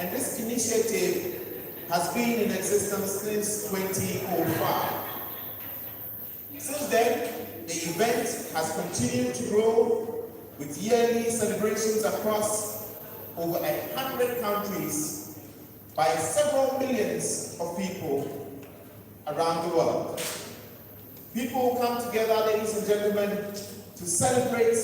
And this initiative has been in existence since 2005. Since then, the event has continued to grow with yearly celebrations across over 100 countries by several millions of people around the world. People come together, ladies and gentlemen, to celebrate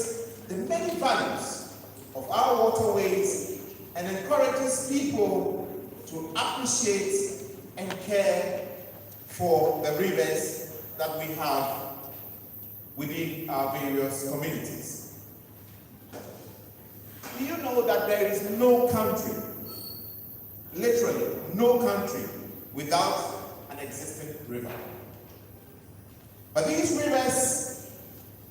the many values of our waterways and encourages people to appreciate and care for the rivers that we have within our various communities. Do you know that there is no country, literally no country, without an existing river? But these rivers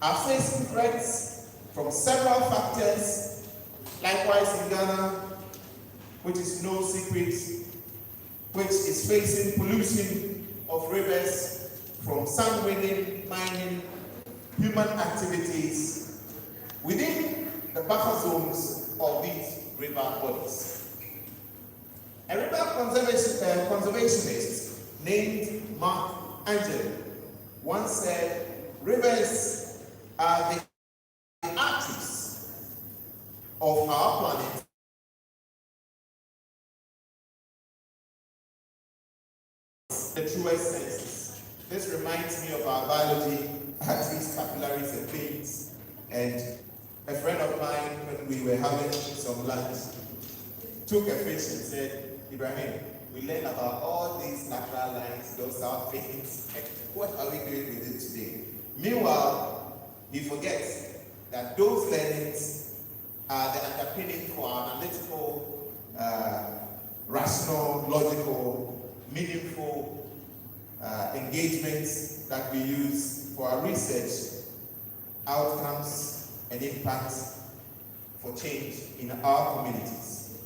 are facing threats from several factors. Likewise in Ghana, which is no secret, which is facing pollution of rivers from sand winning, mining, human activities within the buffer zones of these river bodies. A river conservationist named Mark Angel once said, rivers are the arteries of our planet. The truest senses. This reminds me of our biology, arteries, capillaries, and veins. And a friend of mine, when we were having some lunch, took a fish and said, Ibrahim, we learned about all these natural lines, those are veins. What are we doing with it today? Meanwhile, he forgets that those learnings are the underpinning for our analytical, rational, logical, meaningful engagements that we use for our research, outcomes, and impacts for change in our communities.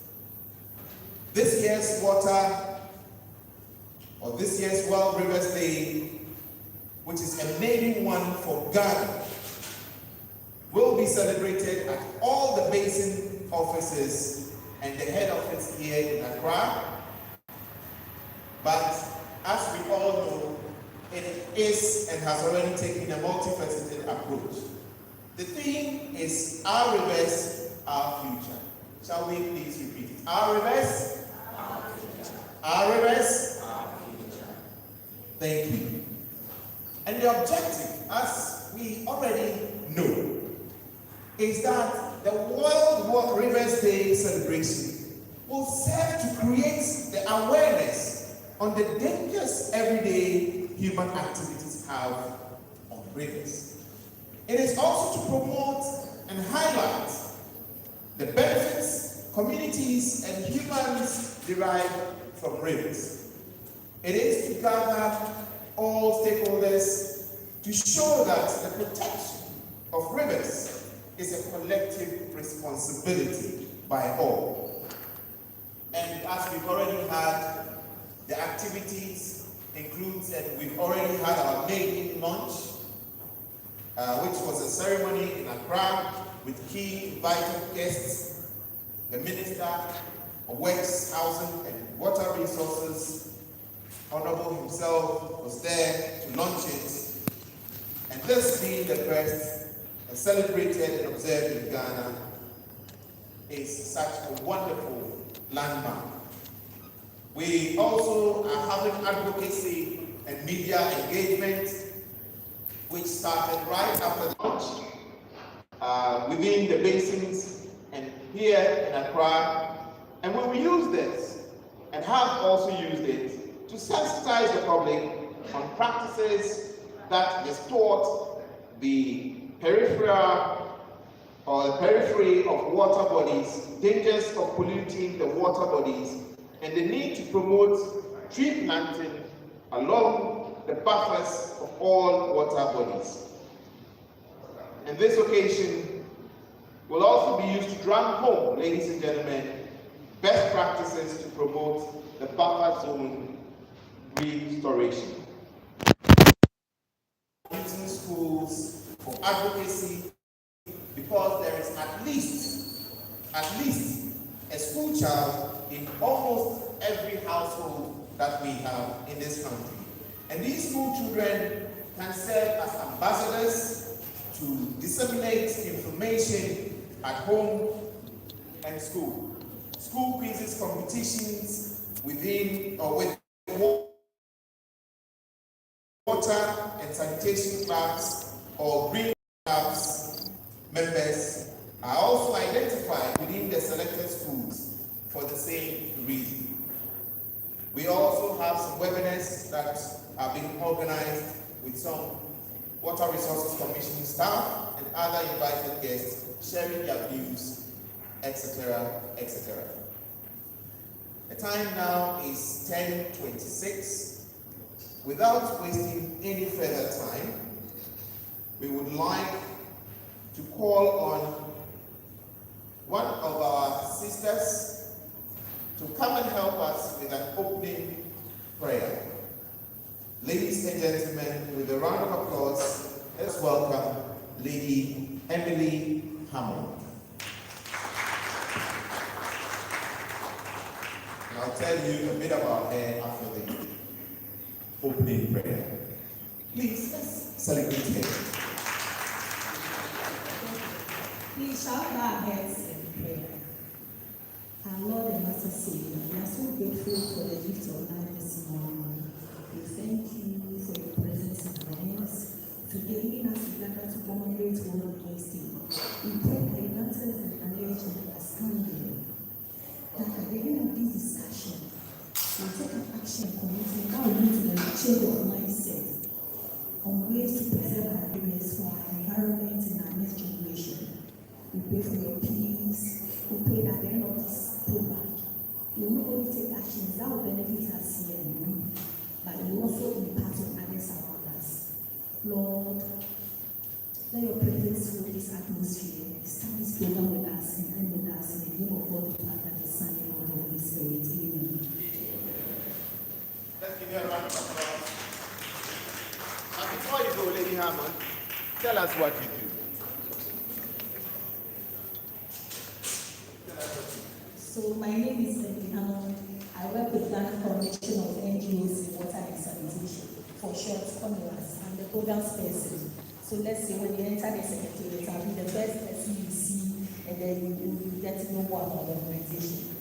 This year's this year's World Rivers Day, which is a maiden one for Ghana, will be celebrated at all the basin offices and the head office here in Accra. But as we all know, it is and has already taken a multifaceted approach. The theme is Our Rivers, Our Future. Shall we please repeat it? Our rivers, our future. Our rivers, our future. Thank you. And the objective, as we already know, is that the World Rivers Day celebration will serve to create the awareness on the dangers everyday human activities have on rivers. It is also to promote and highlight the benefits communities and humans derive from rivers. It is to gather all stakeholders to show that the protection of rivers is a collective responsibility by all. And as we've already had, the activities includes, and we've already had our maiden launch, which was a ceremony in Accra with key invited guests. The Minister of Works, Housing and Water Resources, Honorable himself, was there to launch it. And this being the first celebrated and observed in Ghana is such a wonderful landmark. We also are having advocacy and media engagement, which started right after the launch within the basins and here in Accra. And when we use this, and have also used it, to sensitize the public on practices that distort the peripheral or the periphery of water bodies, dangers of polluting the water bodies, and the need to promote tree planting along the buffers of all water bodies. And this occasion will also be used to drive home, ladies and gentlemen, best practices to promote the buffer zone restoration. Using schools for advocacy, because there is at least a school child in almost every household that we have in this country. And these school children can serve as ambassadors to disseminate information at home and school. School quizzes, competitions within or with water and sanitation clubs or green clubs members are also identified within the selected schools for the same reason. We also have some webinars that are being organized with some Water Resources Commission staff and other invited guests sharing their views, etc., etc. The time now is 10:26. Without wasting any further time, we would like to call on one of our sisters to come and help us with an opening prayer. Ladies and gentlemen, with a round of applause, let's welcome Lady Emily Hammond. And I'll tell you a bit about her after the opening prayer. Please, let's celebrate her. Please shout our heads in prayer. Our Lord and Master Savior, we are so grateful for the gift of life this morning. We thank you for your presence in our midst, to giving us together to commemorate World Against Evil. We pray that you answer and knowledge and understanding. That at the end of this discussion, we take an action committing now to the change of mindset on ways to preserve our areas for our environment and our next generation. We pray for your peace. We pray that at the end of this program, we will not only take actions that will benefit us here and now, but we will also impact on others around us. Lord, let your presence fill this atmosphere. Start this program with us and end with us in the name of God, the Father, the Son, and of the Holy Spirit. Amen. Let's give you a round of applause. And before you go, Lady Hammond, tell us what you do. So my name is Emily Hammond. I work with Ghana Coalition of NGOs in water and sanitation, for short, Commemorates. I'm the programs person. So let's say when you enter the secretariat, I'll be the first person you see, and then you will get to know more about the organization.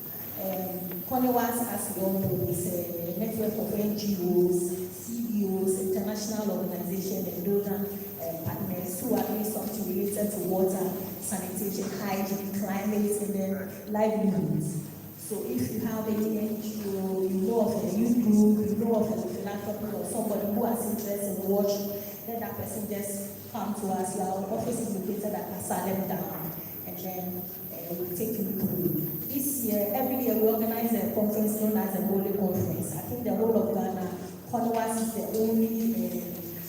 Commemorates, as we all know, is a network of NGOs, CEOs, international organizations, and donor partners who are doing something related to water, sanitation, hygiene, climate, and then livelihoods. So if you have any NGO, you know of a youth group, you know of a philanthropist or somebody who has interest in watch, let that person just come to us. Our office is located at Asadem Down, and then we'll take you through. This year, every year we organize a conference known as the Holy Conference. I think the whole of Ghana, Commemorates is the only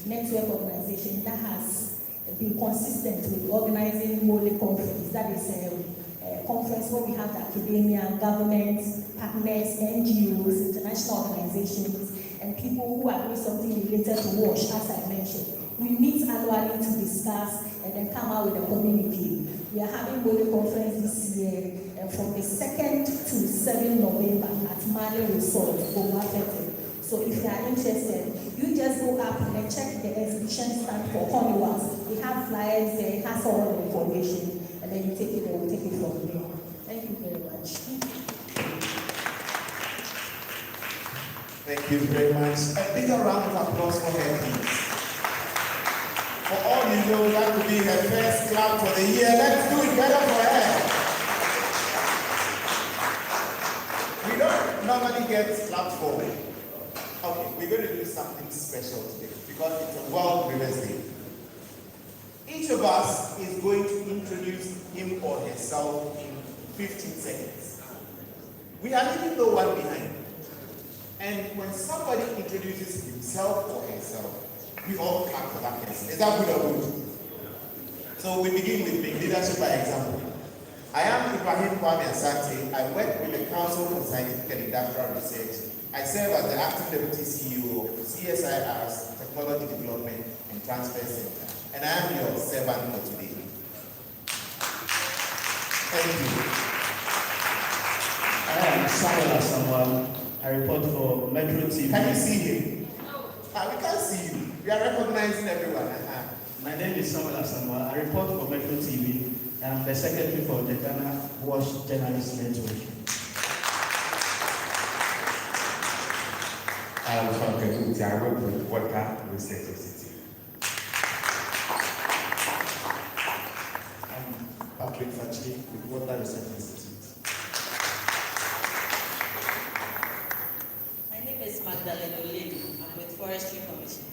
network organization that has been consistent with organizing Holy Conference. That is a conference where we have the academia, governments, partners, NGOs, international organizations, and people who are doing something related to WASH, as I mentioned. We meet annually to discuss and then come out with a communique. We are having Holy Conference this year from the 2nd to 7th November at Mali Resort, Bomafete. So if you are interested, you just go up and check the exhibition stand for Commemorates. We have flyers there, it has all the information, and then you take it and we'll take it from there. Thank you very much. Thank you very much. A bigger round of applause for her, please. For all you know, that could be her first clap for the year. Let's do it better for her. We don't normally get claps for her. Okay, we're going to do something special today because it's a World Rivers Day. Each of us is going to introduce him or herself in 15 seconds. We are leaving no one behind. And when somebody introduces himself or herself, we all clap for that person. Is that good or good? So we begin with leadership by example. I am Ibrahim Kwame Asante. I work with the Council for Scientific and Industrial Research. I serve as the acting deputy CEO of CSIR's Technology Development and Transfer Center. And I am your servant for today. Thank you. Samuel Asamoah. I report for Metro TV. Can you see him? We can't see you. We are recognizing everyone. My name is Samuel Asamoah. I report for Metro TV. I'm the secretary for the Ghana Watch Journalist Network. I'm from Ketuti. I work with Water Research Institute. I'm Patrick Fachi with Water Research Institute. My name is Magdalene Oledi. I'm with Forestry Commission.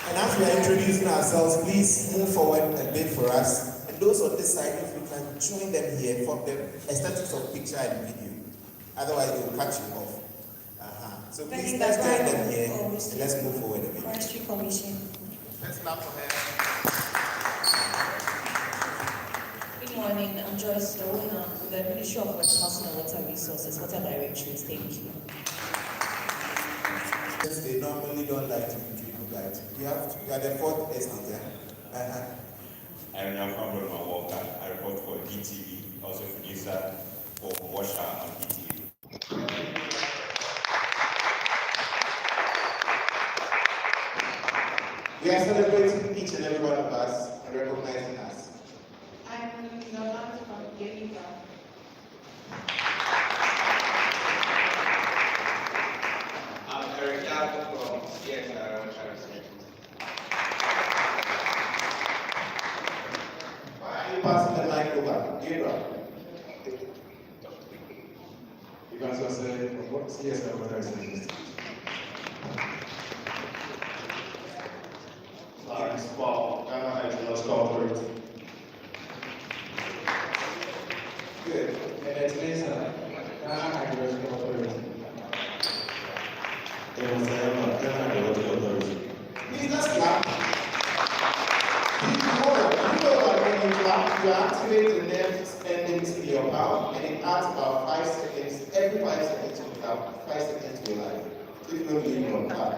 And as we are introducing ourselves, please move forward a bit for us. And those on this side, if you can join them here for the aesthetics of picture and video. Otherwise, they will cut you off. So please, let's join them here and let's move forward a bit. Forestry Commission. Let's clap for her. Good morning. I'm Joyce Dowona with the Ministry of Housing and Water Resources, Water Directorate. Thank you. Since they normally don't like to be people like we are the fourth estate. I'm Yankam Roma Walker. I report for DTV, also producer for Washer on DTV. We are celebrating each and every one of us and recognizing us. I'm Yolanda from Geneva. I'm Eric Yap from CSR Water. Why are you passing the mic over? Gabriel. You guys are saying from what CSR Water Research Institute. Thanks for Ghana Hydrological Authority. Good. And it's Lisa, Ghana Hydrological Authority. Ghana Hydrological Authority. Please, let's clap. You know that when you clap, you activate the nerve endings in your mouth, and it adds about 5 seconds. Every 5 seconds you clap, 5 seconds to your life. If you don't believe, you don't clap.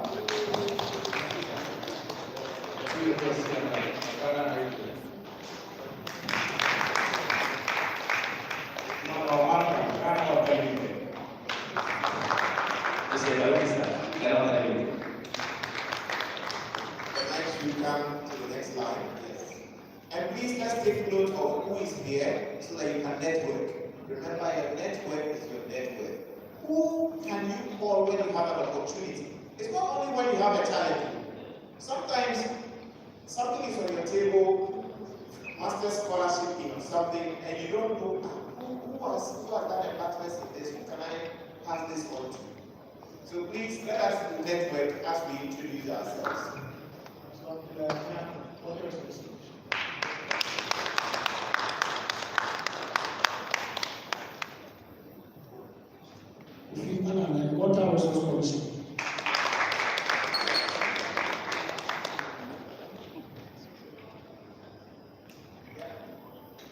Next, you come to the next line. Yes. And please, let's take note of who is here so that you can network. Remember, your network is your network. Who can you call when you have an opportunity? It's not only when you have a challenge. Sometimes something is on your table, master scholarship in something, and you don't know who has done a master's in this. Who can I pass this on to? So please let us network as we introduce ourselves. Water Resource Commission.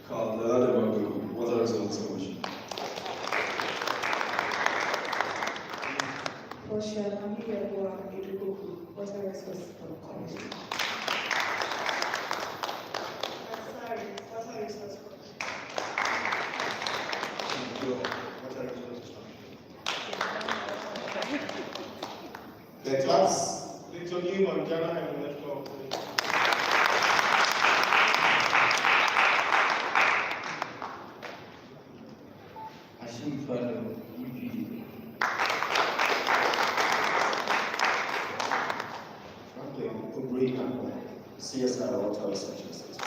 Called the other one, Water Resource Commission. Rochelle, I'm here for Water Resources Commission. Sorry, Water Resources Commission. The class. Little New Ghana Hydrological Authority. Ashim Fado, EPD. Franklin Obrey, CSR Water Research Institute.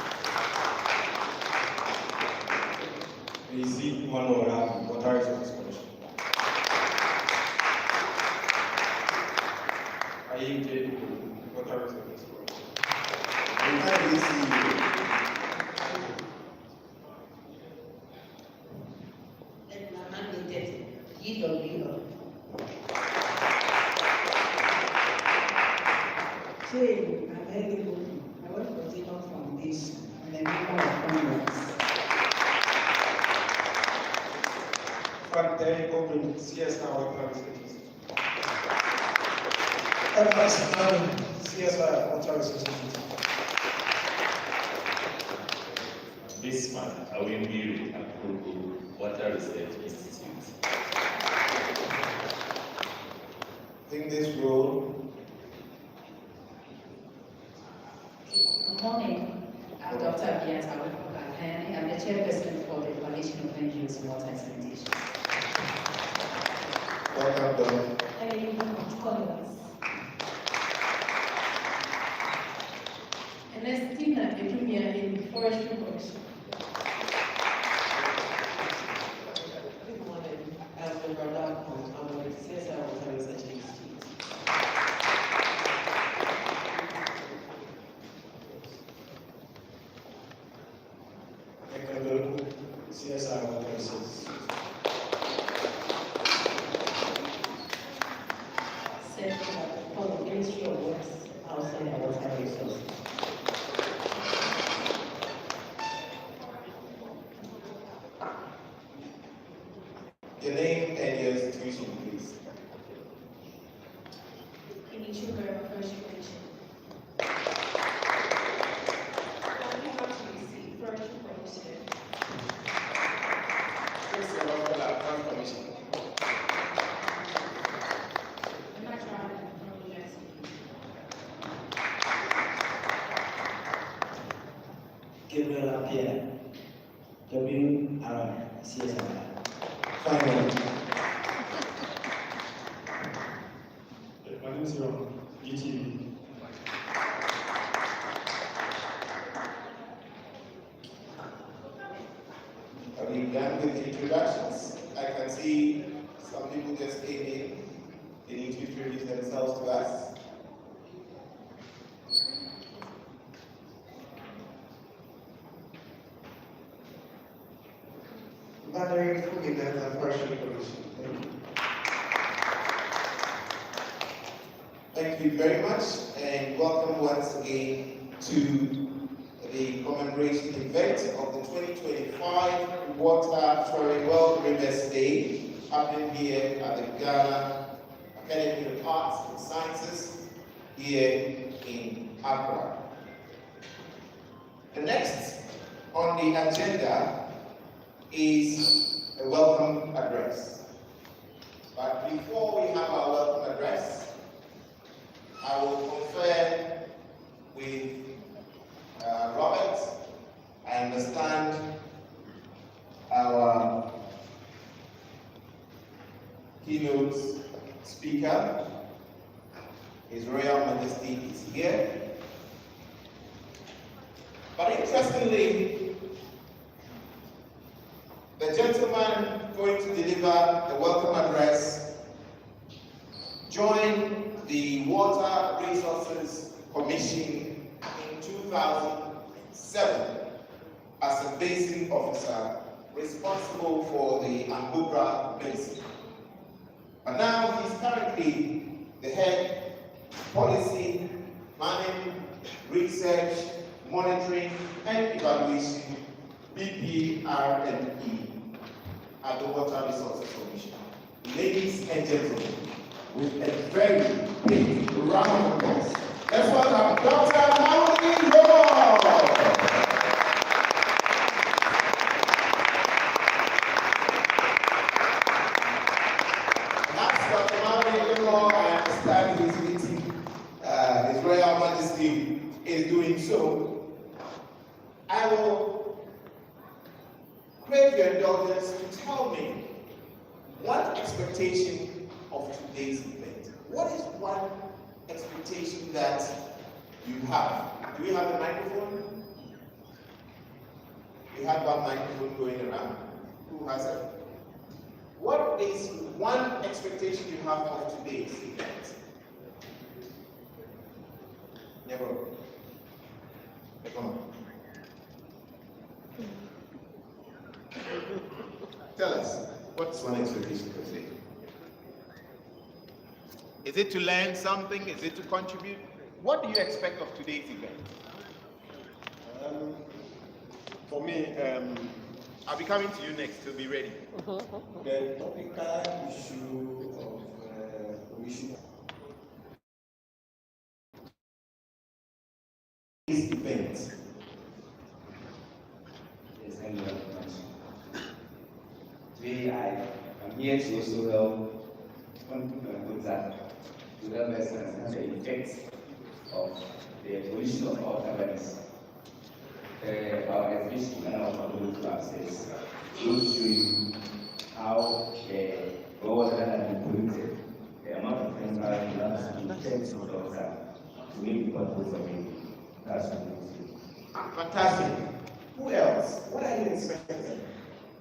AC Manora, Water Resource Commission. IEJ, Water Resource Commission. We can't really see you. And my man is EW. Jane, I'm Eddie Boki. I work for Deepen Foundation and a member of Commemorates. Frank Obrey, CSR Water Research Institute. CSR Water Research Institute. This month, I will be with Accra Water Research Institute. I think this role. Good morning. I'm Dr. Abiata Wakani. I'm the chairperson for the Coalition of NGOs in Water Sanitation. Welcome, Don. Ernestina Edumia in Forestry Commission. Good morning. I'm Brother I'm with CSR Water Research Institute. CSR Water Research. For the Ministry of Works outside and Water Resources. Your name and your institution, please. Inaugural Forestry Commission. Forestry Commission. Commission. Gabriel Apia, WR, CSR. Finally. My name is Ron, ETV. Are we done with introductions? I can see some people just came in. They need to introduce themselves to us. Valerie Fugina and Forestry Commission. Thank you. Thank you very much, and welcome once again to the commemoration event of the 2025 Water Touring World Rivers Day, happening here at the Ghana Academy of Arts and Sciences here in Accra. The next on the agenda is a welcome address. But before we have our welcome address, I will confer with Robert. I understand our keynote speaker, His Royal Majesty, is here. But interestingly, the gentleman going to deliver the welcome address joined the Water Resources Commission in 2007 as a basin officer responsible for the Angubra Basin. But now he's currently the head policy, planning, research, monitoring, and evaluation, BPR&E, at the Water Resources Commission. Ladies and gentlemen, with a very big round of applause, let's welcome Dr. Maureen Rowe. That's Dr. Maureen Rowe. I understand he's meeting His Royal Majesty is doing so. I will crave your indulgence to tell me one expectation of today's event. What is one expectation that you have? Do we have a microphone? We have one microphone going around. Who has it? What is one expectation you have of today's event? Never. Come on. Tell us, what's one expectation for today? Is it to learn something? Is it to contribute? What do you expect of today's event? For me, I'll be coming to you next, so be ready. the topical issue of commission. This event. Yes, thank you very much. Today I'm here to also help contribute with that to help us understand the effects of the evolution of our governance. Our exhibition and our political access will show you how the water has been polluted, the amount of chemicals that has been kept to water to make the purpose of it. That's what we see. Fantastic. Who else? What are you expecting?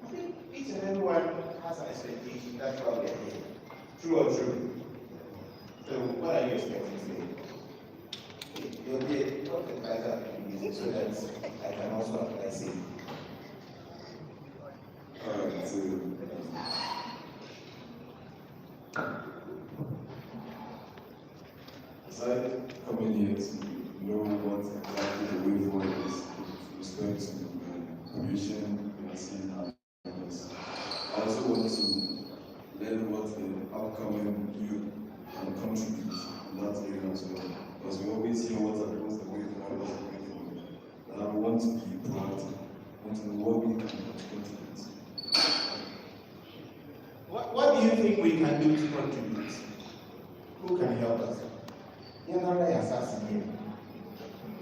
I think each and everyone has an expectation. That's why we're here. True or true? So, what are you expecting today? You'll be a top advisor so that I can also apply safety. Alright, so aside coming here to know what exactly the way forward is with respect to pollution, vaccine, and others, I also want to learn what the upcoming youth can contribute in that area as well. Because we always hear what's the way forward, what's the way forward. But I want to be proactive. I want to know what we can contribute. What do you think we can do to contribute? Who can help us?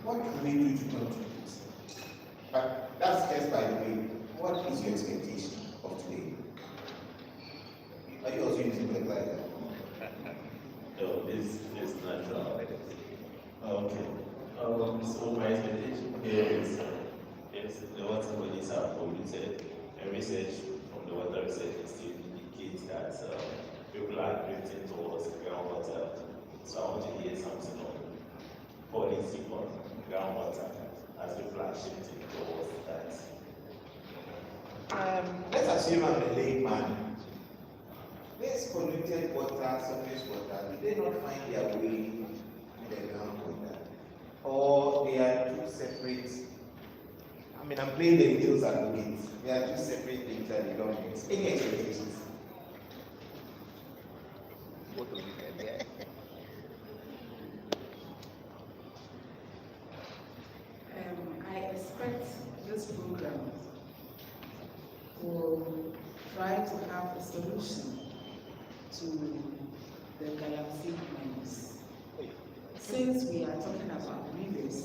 What can we do to contribute? But that's just by the way. What is your expectation of today? Are you also using the like that? No, it's natural. Okay. So my expectation here is the water bodies are polluted, and research from the water research institute indicates that people are drifting towards groundwater. So I want to hear something on policy on groundwater as people are shifting towards that. Let's assume I'm a layman. This polluted water, surface water, do they not find their way in the groundwater? Or they are two separate? I mean, I'm playing the devil's advocate. They are two separate things that they don't mix. Any expectations? What do we get there? I expect this program will try to have a solution to the Galamsey mines. Since we are talking about rivers,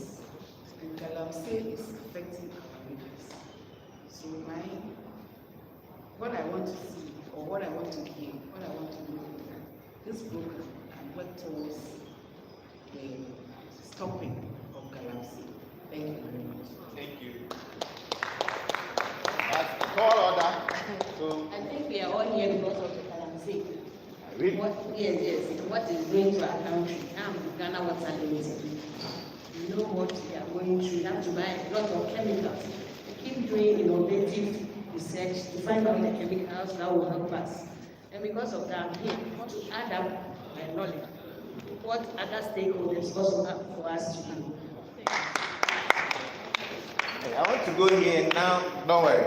and Galamsey is affecting our rivers. So what I want to see, or what I want to hear, what I want to know is that this program can work towards the stopping of Galamsey. Thank you very much. Thank you. Call order. So I think we are all here because of the Galamsey. really? Yes. What is going to our country? Ghana Water Limited. You know what we are going through. We have to buy a lot of chemicals. We keep doing innovative research to find out the chemicals that will help us. And because of that, I'm here to add up my knowledge. What other stakeholders also have for us to do. I want to go here now. Don't worry.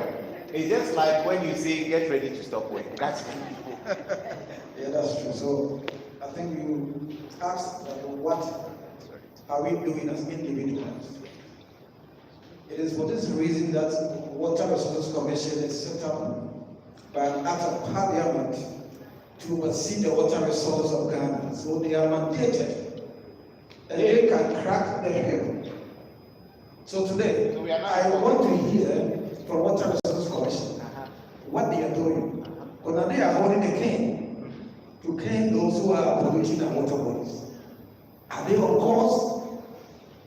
It's just like when you say get ready to stop work. That's Yeah, that's true. So I think you asked what are we doing as individuals? It is for this reason that Water Resources Commission is set up by an act of parliament to oversee the water resources of Ghana. So they are mandated and they can crack the hill. So today, I want to hear from Water Resources Commission what they are doing. Because they are holding a cane to cane those who are polluting our water bodies. Are they on course?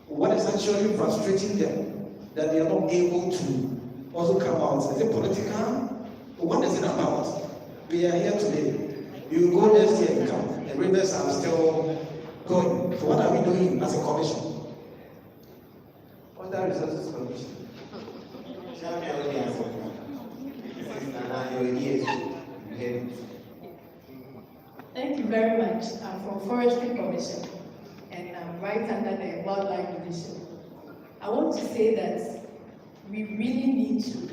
What is actually frustrating them that they are not able to also come out? Is it political? What is it about? We are here today. We will go next year and come. The rivers are still going. So what are we doing as a commission? Water Resources Commission. Thank you very much. I'm from Forestry Commission and I'm right under the Wildlife Division. I want to say that we really need to,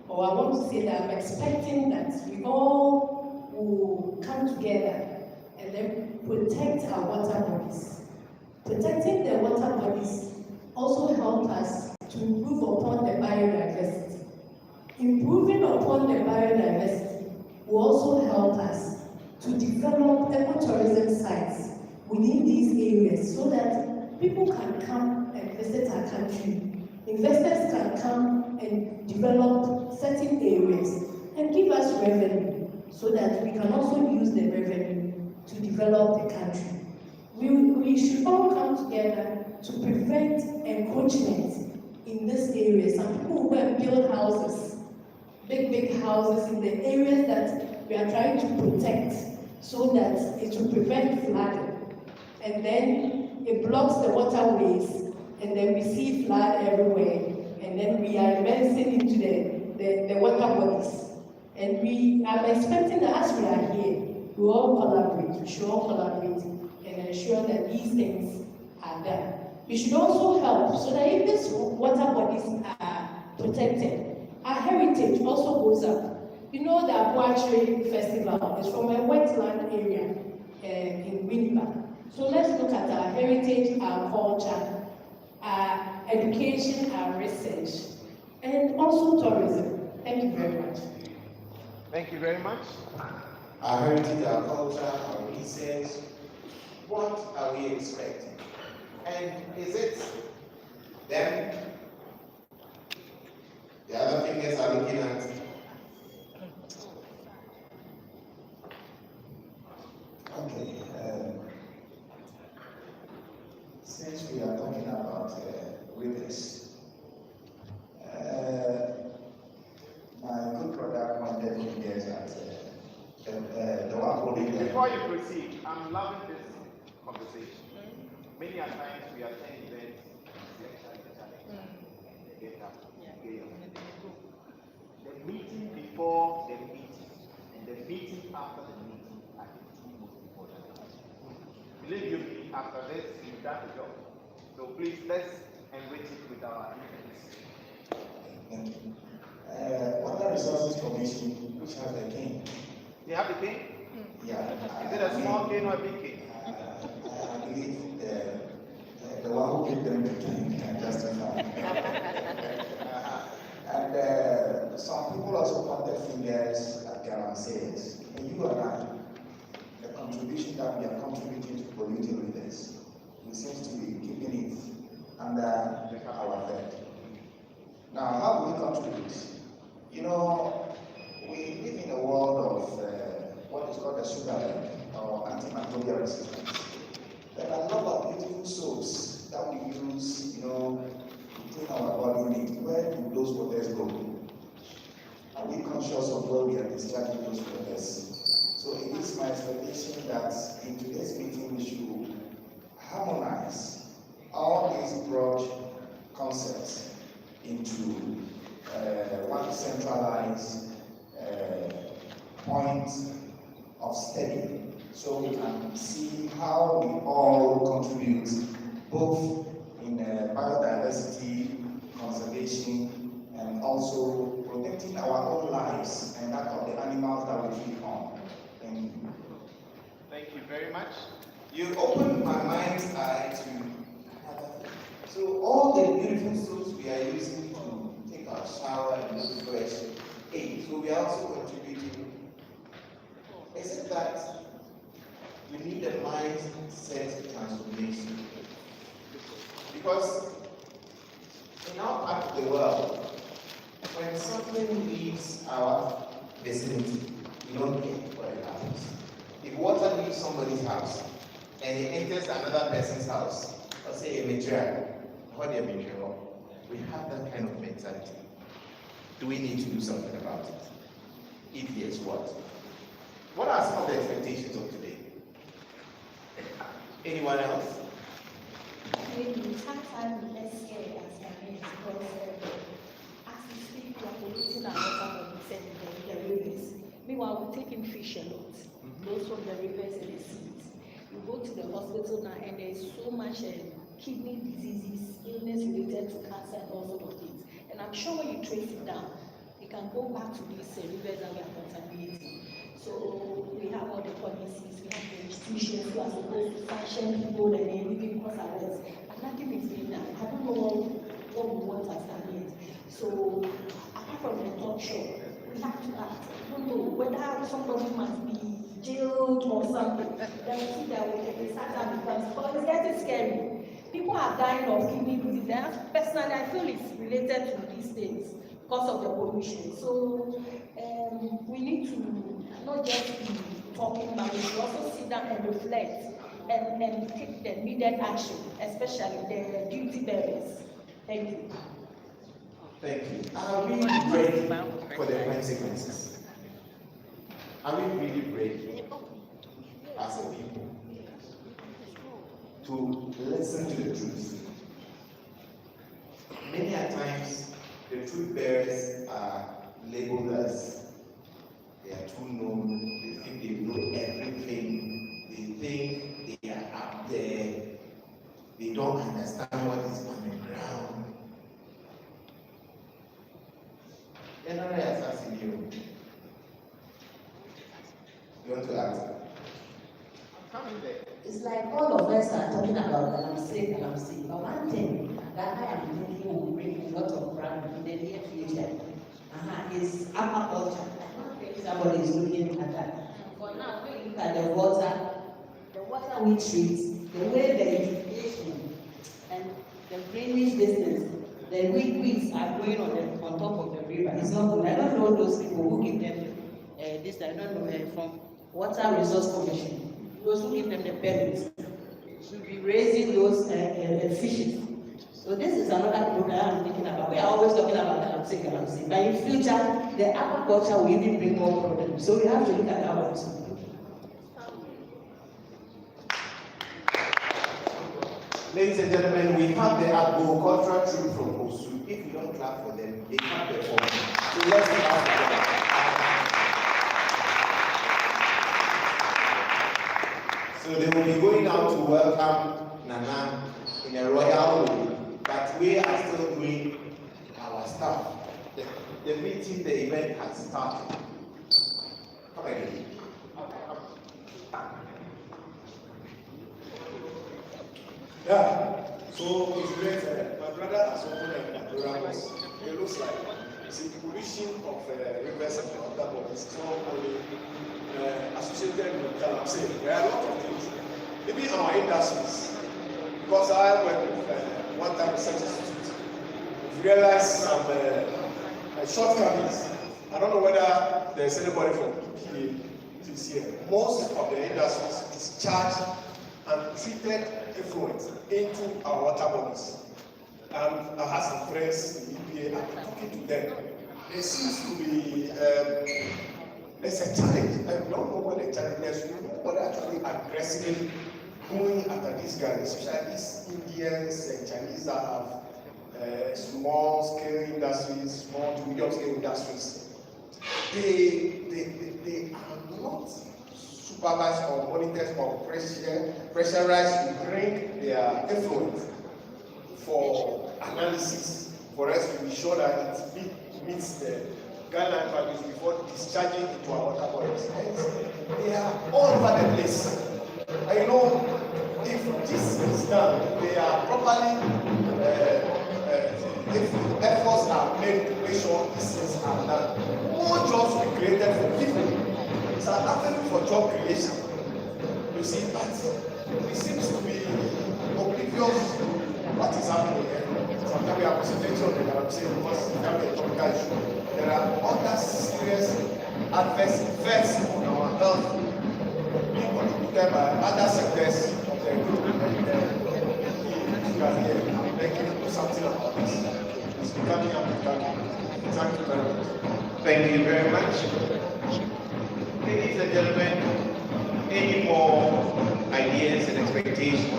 or I want to say that I'm expecting that we all will come together and then protect our water bodies. Protecting the water bodies also help us to improve upon the biodiversity. Improving upon the biodiversity within these areas so that people can come and visit our country. Investors can come and develop certain areas and give us revenue so that we can also use the revenue to develop the country. We should all come together to prevent encroachment in this area. Some people will go and build houses, big houses in the areas that we are trying to protect so that it will prevent flooding. And then it blocks the waterways, and then we see flood everywhere, and then we are immersing into the water bodies. And I'm expecting that as we are here, we all collaborate, we should all collaborate and ensure that these things are done. We should also help so that if these water bodies are protected, our heritage also goes up. You know, the Auditorium Festival is from a wetland area in Winnipeg. So let's look at our heritage, our culture, our education, our research, and also tourism. Thank you very much. Thank you very much. Our heritage, our culture, our research, what are we expecting? And is it them? The other fingers are looking at. Okay. Since we are talking about rivers, my good brother pointed fingers at the one holding the. Before you proceed, I'm loving this conversation. Many a times we attend events, we get up, the meeting before the meeting and the meeting after the meeting are the two most important. Believe you me, after this, you've done the job. So please, let's enrich it with our events. Water Resources Commission, which has the king. You have the king? Yeah. Is it a small king or a big king? I believe the one who gave them the king can justify. And some people also pointed fingers at galamsees. And you and I, the contribution that we are contributing to polluting rivers, we seem to be keeping it under our bed. Now, how do we contribute? You know, we live in a world of what is called the sugar level or antimicrobial resistance. There are a lot of beautiful soaps that we use, you know, to clean our body with. Where do those waters go? Are we conscious of where we are discharging those waters? So it is my expectation that in today's meeting we should harmonize all these broad concepts into one centralized point of study, so we can see how we all contribute both in biodiversity, conservation, and also protecting our own lives and that of the animals that we feed on. Thank you. Thank you very much. You opened my mind's eye to another thing. So all the beautiful soaps we are using to take our shower and look fresh, so we are also contributing. Is it that we need a mindset transformation? Because in our part of the world, when something leaves our vicinity, we don't care what it happens. If water leaves somebody's house and it enters another person's house, let's say a material, we have that kind of mentality. Do we need to do something about it? If yes, what? What are some of the expectations of today? Anyone else? Maybe we can't find less scary as Ghanaians because as we speak, we are polluting our water bodies and the rivers. Meanwhile, we're taking fish a lot, those from the rivers and the seas. You go to the hospital now and there's so much kidney diseases, illness related to cancer and all sorts of things. And I'm sure when you trace it down, you can go back to these rivers that we are contaminating. So we have all the policies, we have the institutions who are supposed to sanction people and then even cause arrests. And nothing is being done. I don't know what we want as Ghanaians. So apart from the talk show, we have to act. I don't know whether somebody must be jailed or something. Then we see that we start and becomes, but it's getting scary. People are dying of kidney disease. Personally, I feel it's related to these things because of the pollution. So we need to not just be talking about it, we also sit down and reflect and take the needed action, especially the duty bearers. Thank you. Thank you. Are we ready for the consequences? Are we really ready as a people to listen to the truth? Many a times, the truth bearers are labeled as they are too known, they think they know everything, they think they are up there, they don't understand what is on the ground. Generally assassin you. You want to answer? It's like all of us are talking about Galamsey. But one thing that I am thinking will bring a lot of pride in the near future is aquaculture. I don't think somebody is looking at that. For now, when you look at the water we treat, the way the irrigation and the drainage distance, the weeds are going on top of the river. It's not good. I don't know those people who give them this. I don't know from Water Resource Commission. Those who give them the permits should be raising those fishes. So this is another program I'm thinking about. We are always talking about Galamsey. But in future, the aquaculture will even bring more problems. So we have to look at that one too. Ladies and gentlemen, we have the agricultural troop from Osu. If we don't clap for them, they can't perform. So let's clap for them. So they will be going out to welcome Nana in a royal way, but we are still doing our stuff. The meeting, the event has started. Come again. Yeah, so it's great. My brother has opened a program. It looks like it's the pollution of rivers and other bodies. It's not only associated with Galamsey. There are a lot of things. Maybe our industries, because I work with Water Research Institute, we've realized some shortcomings. I don't know whether there's anybody from EPA this year. Most of the industries discharge and treated effluent into our water bodies. And I have some friends in the EPA, I've been talking to them. There seems to be there's a challenge. I don't know what the challenge is. Nobody actually aggressively going after these guys, especially these Indians and Chinese that have small scale industries, small to medium scale industries. They are not supervised or monitored or pressurized to bring their effluent for analysis for us to be sure that it meets the guideline values before discharging into our water bodies. They are all over the place. And you know, if this is done, they are properly, if efforts are made to make sure these things are done, more jobs will be created for people. It's an avenue for job creation. You see, but it seems to be oblivious to what is happening here. Sometimes we are concentrating on the Galamsey because it can be a topical issue. There are other serious adverse effects on our health being contributed by other sectors of the group. And you are here making do something about this. It's becoming applicable. Thank you very much. Thank you very much. Ladies and gentlemen, any more ideas and expectations?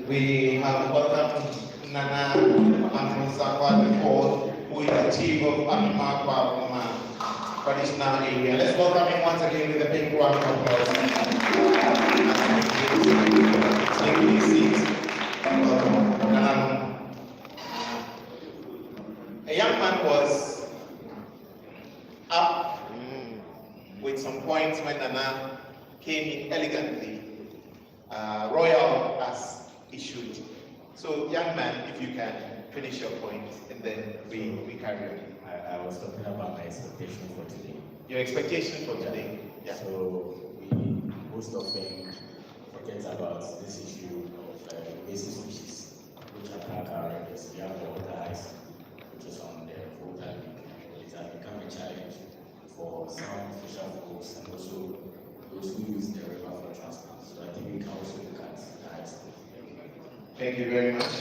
We have welcomed Nana Amusakwa before, who is the chief of Amakwa traditional area. Let's welcome him once again with a big round of applause. Take your seat. Welcome, Nana. A young man was up with some points when Nana came in elegantly, royal as he should. So, young man, if you can finish your point, and then we carry on. I was talking about my expectation for today. Your expectation for today? Yeah. So, we most often forget about this issue of invasive species, which attack our rivers. We have the water ice, which is on the water leak. It has become a challenge for some fisher folks and also those who use the river for transport. So I think we can also look at the ice. Thank you very much.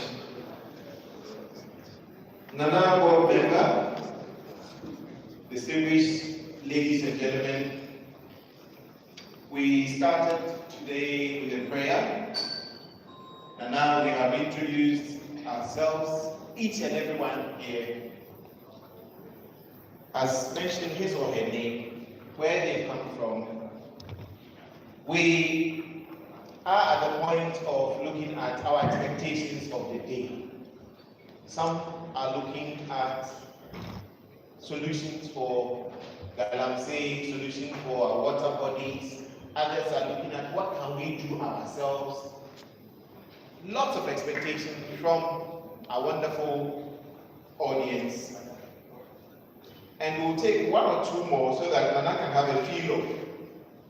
Nana Board member, distinguished ladies and gentlemen, we started today with a prayer, and now we have introduced ourselves. Each and everyone here has mentioned his or her name, where they come from. We are at the point of looking at our expectations of the day. Some are looking at solutions for Galamsey, solutions for our water bodies. Others are looking at what can we do ourselves. Lots of expectations from our wonderful audience. And we'll take one or two more so that Nana can have a feel of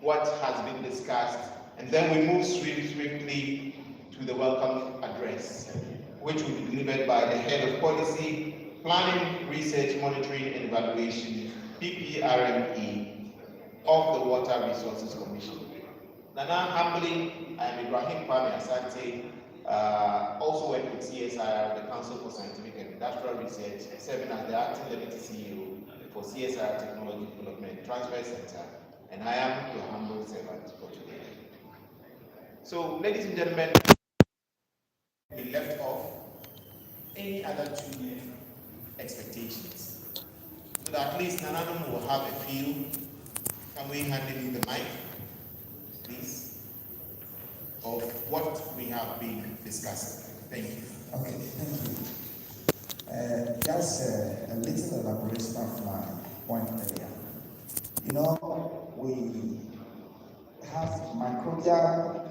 what has been discussed. And then we move swiftly to the welcome address, which will be delivered by the head of policy, planning, research, monitoring, and evaluation, PPRME, of the Water Resources Commission. Nana, humbly, I am Ibrahim Kwame Asante, also work with CSIR, the Council for Scientific and Industrial Research, serving as the acting deputy CEO for CSIR Technology Development Transfer Center, and I am your humble servant for today. So, ladies and gentlemen, we left off any other two expectations, so that at least none of them will have a feel. Can we hand in the mic, please, of what we have been discussing? Thank you. Okay, thank you. Just a little elaboration of my point earlier. You know, we have microbial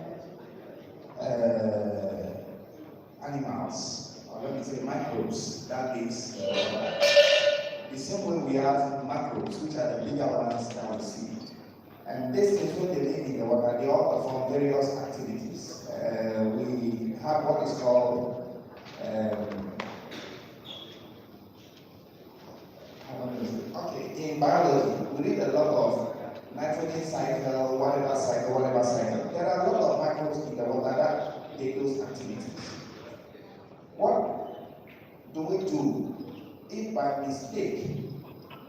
animals, or let me say microbes, that is the same way we have macros, which are the bigger ones that we see. And this is when they live in the water, they all perform various activities. We have what is called in biology, we read a lot of nitrogen cycle, whatever cycle. There are a lot of microbes in the water that take those activities. What do we do if by mistake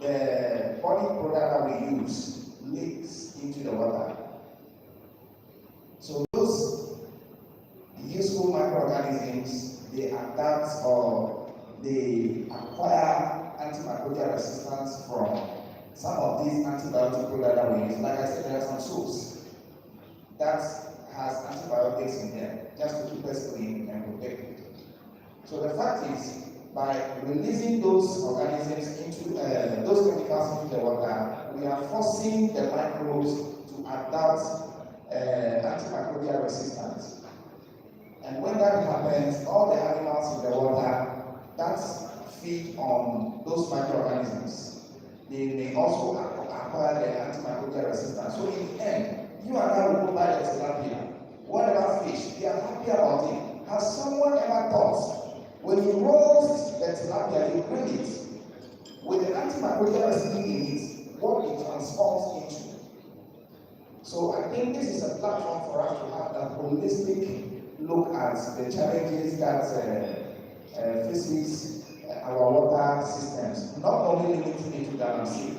the body product that we use leaks into the water? So those useful microorganisms, they adapt or they acquire antimicrobial resistance from some of these antibiotic products that we use. Like I said, there are some soaps that has antibiotics in them just to keep us clean and protect it. So the fact is, by releasing those organisms into those chemicals into the water, we are forcing the microbes to adapt antimicrobial resistance. And when that happens, all the animals in the water that feed on those microorganisms, they may also acquire the antimicrobial resistance. So in the end, you and I will go buy the tilapia, whatever fish, we are happy about it. Has someone ever thought, when you roast the tilapia, you grill it, with the antimicrobial resistance in it, what it transforms into? So I think this is a platform for us to have a holistic look at the challenges that faces our water systems, not only limiting it to Galamsey.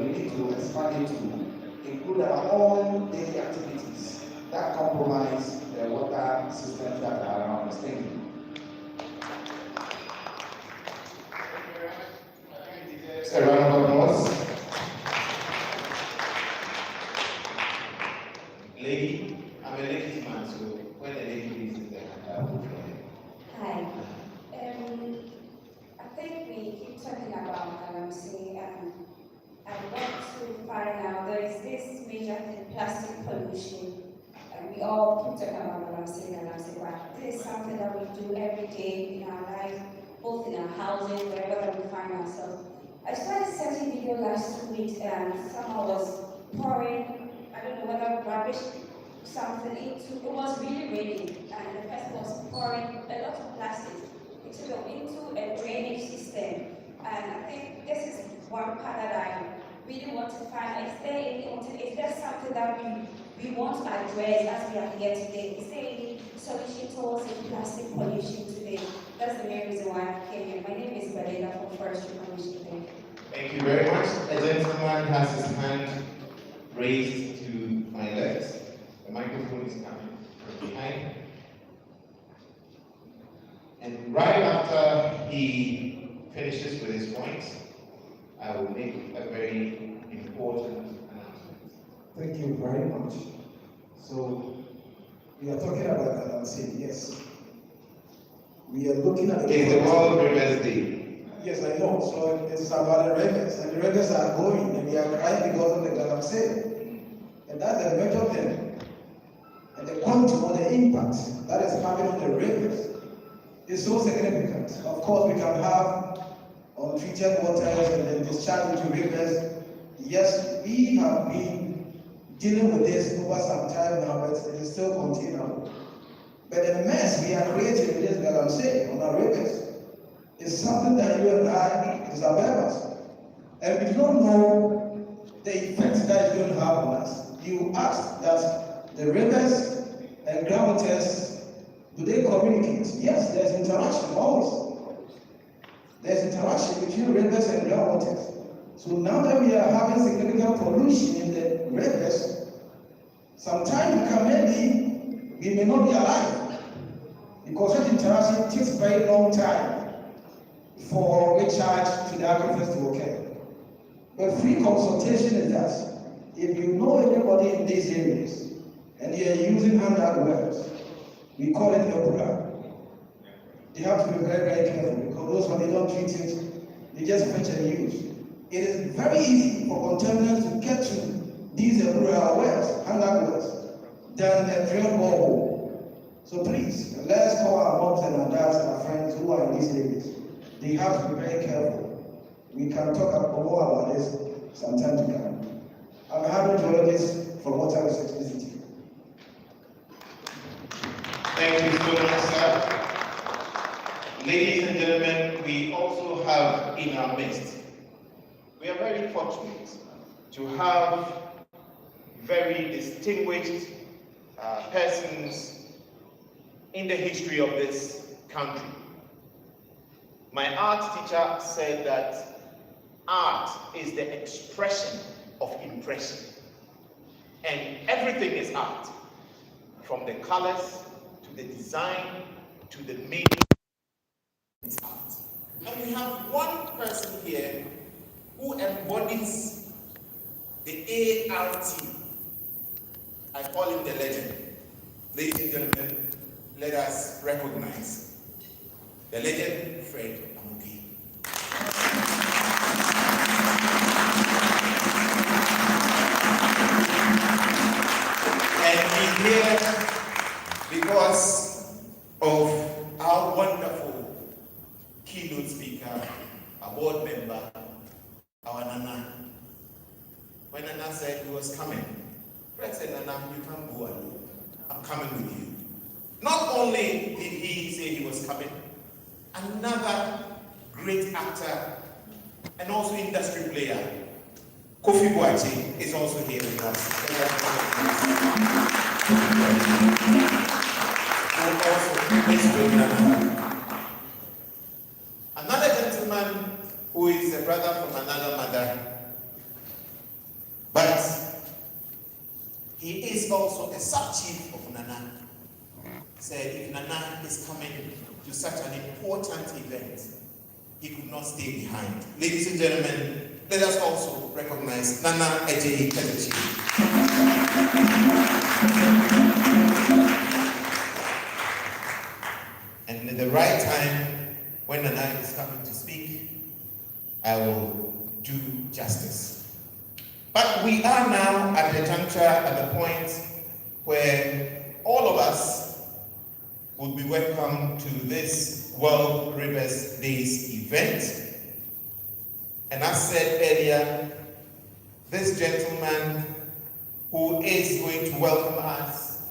We need to expand it to include our own daily activities that compromise the water Let's a round of applause. Lady, I'm a ladies man, so when a lady raises their hand, I will join. Hi. I think we keep talking about Galamsey, and I want to find out there is this major thing, plastic pollution. And we all keep talking about Galamsey, but this is something that we do every day in our life, both in our houses, wherever that we find ourselves. I saw a certain video last week and someone was pouring, I don't know whether rubbish, something into, it was really raining, and the person was pouring a lot of plastic into a drainage system. And I think this is one part that I really want to find. Is there something that we want to address as we are here today? Is there any solution towards the plastic pollution today? That's the main reason why I came here. My name is Balena from Forestry Commission. Thank you. Thank you very much. A gentleman has his hand raised to my left. The microphone is coming from behind. And right after he finishes with his points, I will make a very important announcement. Thank you very much. So, we are talking about Galamsey, yes. We are looking at It's the World Rivers Day. Yes, I know. So it's about the rivers, and the rivers are going, and we are crying because of the Galamsey. And that's a major thing. And the quantum or the impact that is having on the rivers is so significant. Of course, we can have untreated waters and then discharge into rivers. Yes, we have been dealing with this over some time now, but it is still continuing. But the mess we are creating with this Galamsey on our rivers is something that you and I is above us. And we don't know the effect that it's going to have on us. You asked that the rivers and groundwaters, do they communicate? Yes, there's interaction always. There's interaction between rivers and groundwaters. So now that we are having significant pollution in the rivers, sometimes we may not be alive, because such interaction takes a very long time for recharge to the aquifers to occur. But free consultation is that if you know anybody in these areas and they are using handout wells, we call it inaugural. They have to be very, very careful, because those when they don't treat it, they just fetch and use. It is very easy for contaminants to get to these inaugural wells, handout wells, than a drill borehole. So please, let's call our moms and our dads and our friends who are in these areas. They have to be very careful. We can talk more about this sometime to come. I'm happy to do this from Water Research Institute. Thank you so much, sir. Ladies and gentlemen, we also have in our midst, we are very fortunate to have very distinguished persons in the history of this country. My art teacher said that art is the expression of impression. And everything is art, from the colors, to the design, to the meaning. It's art. And we have one person here who embodies the ART. I call him the legend. Ladies and gentlemen, let us recognize the legend, Fred Amuki. And he's here because of our wonderful keynote speaker, our board member, our Nana. When Nana said he was coming, Fred said, Nana, you can't go alone. I'm coming with you. Not only did he say he was coming, another great actor and also industry player, Kofi Boachi, is also here with us. Who also plays with Nana. Another gentleman who is a brother from another mother, but he is also a sub-chief of Nana. Said if Nana is coming to such an important event, he could not stay behind. Ladies and gentlemen, let us also recognize Nana Eje Kenechi. And at the right time, when Nana is coming to speak, I will do justice. But we are now at the juncture, at the point where all of us will be welcome to this World Rivers Days event. And as said earlier, this gentleman who is going to welcome us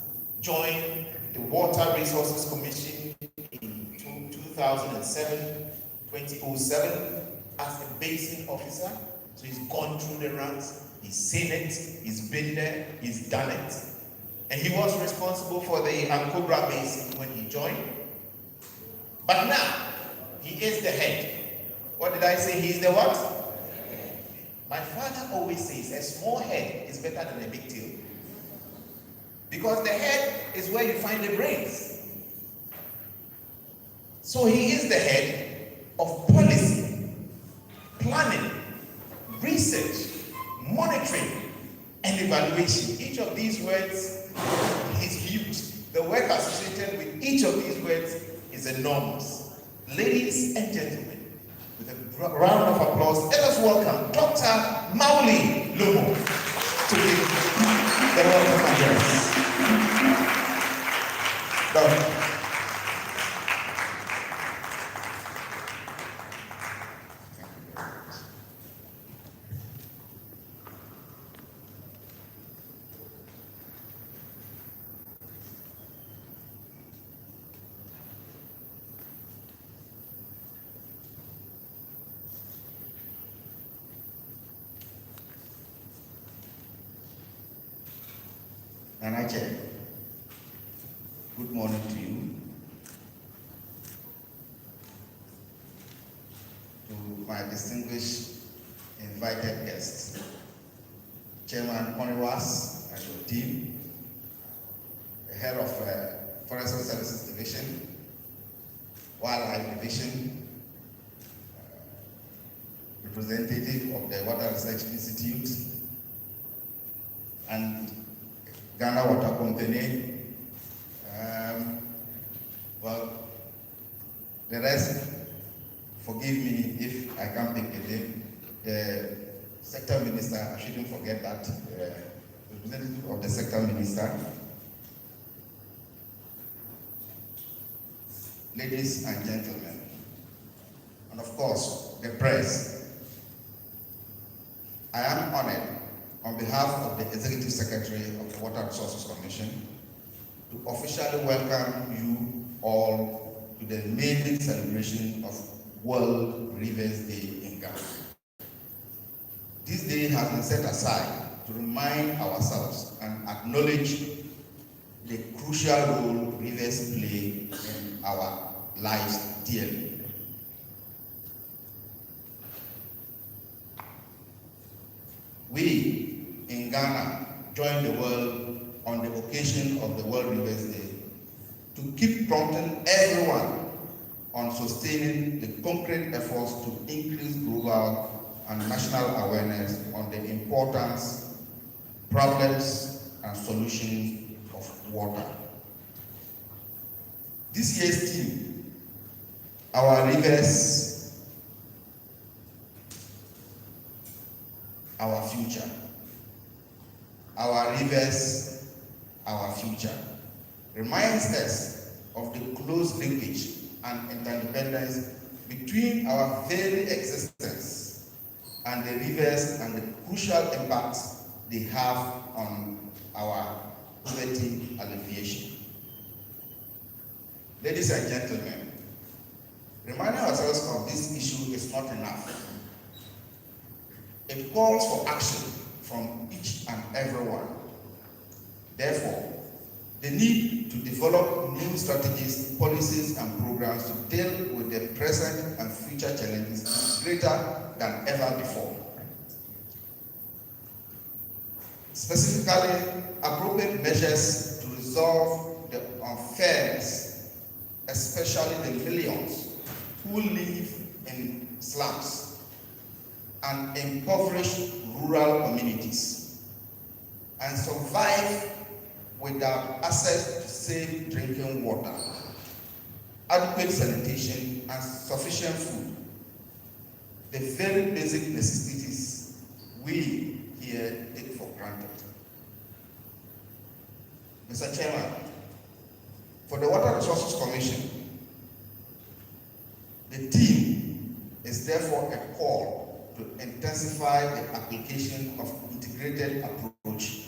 joined the Water Resources Commission in 2007 as a basin officer. So he's gone through the ranks, he's seen it, he's been there, he's done it. And he was responsible for the Ankobra Basin when he joined. But now, he is the head. What did I say? He's the what? My father always says, a small head is better than a big tail. Because the head is where you find the brains. So he is the head of policy, planning, research, monitoring, and evaluation. Each of these words is huge. The work associated with each of these words is enormous. Ladies and gentlemen, with a round of applause, let us welcome Dr. Mauli Lumo to the welcome address. Dr. Nanache, good morning to you, to my distinguished invited guests, Chairman Moniwas and your team, the head of Forestry Services Division, Wildlife Division, representative of the Water Research Institute, and Ghana Water Company. Well, the rest, forgive me if I can't pick the name. The sector minister, I shouldn't forget that, representative of the sector minister. Ladies and gentlemen, and of course, the press, I am honored on behalf of the Executive Secretary of the Water Resources Commission to officially welcome you all to the maiden celebration of World Rivers Day in Ghana. This day has been set aside to remind ourselves and acknowledge the crucial role rivers play in our lives dearly. We in Ghana join the world on the occasion of the World Rivers Day to keep prompting everyone on sustaining the concrete efforts to increase global and national awareness on the importance, problems, and solutions of water. This year's theme, our rivers, our future. Our rivers, our future, reminds us of the close linkage and interdependence between our very existence and the rivers and the crucial impacts they have on our poverty alleviation. Ladies and gentlemen, reminding ourselves of this issue is not enough. It calls for action from each and everyone. Therefore, the need to develop new strategies, policies, and programs to deal with the present and future challenges is greater than ever before. Specifically, appropriate measures to resolve the unfairness, especially the millions who live in slums and impoverished rural communities and survive without access to safe drinking water, adequate sanitation, and sufficient food, the very basic necessities we here take for granted. Mr. Chairman, for the Water Resources Commission, the theme is therefore a call to intensify the application of integrated approach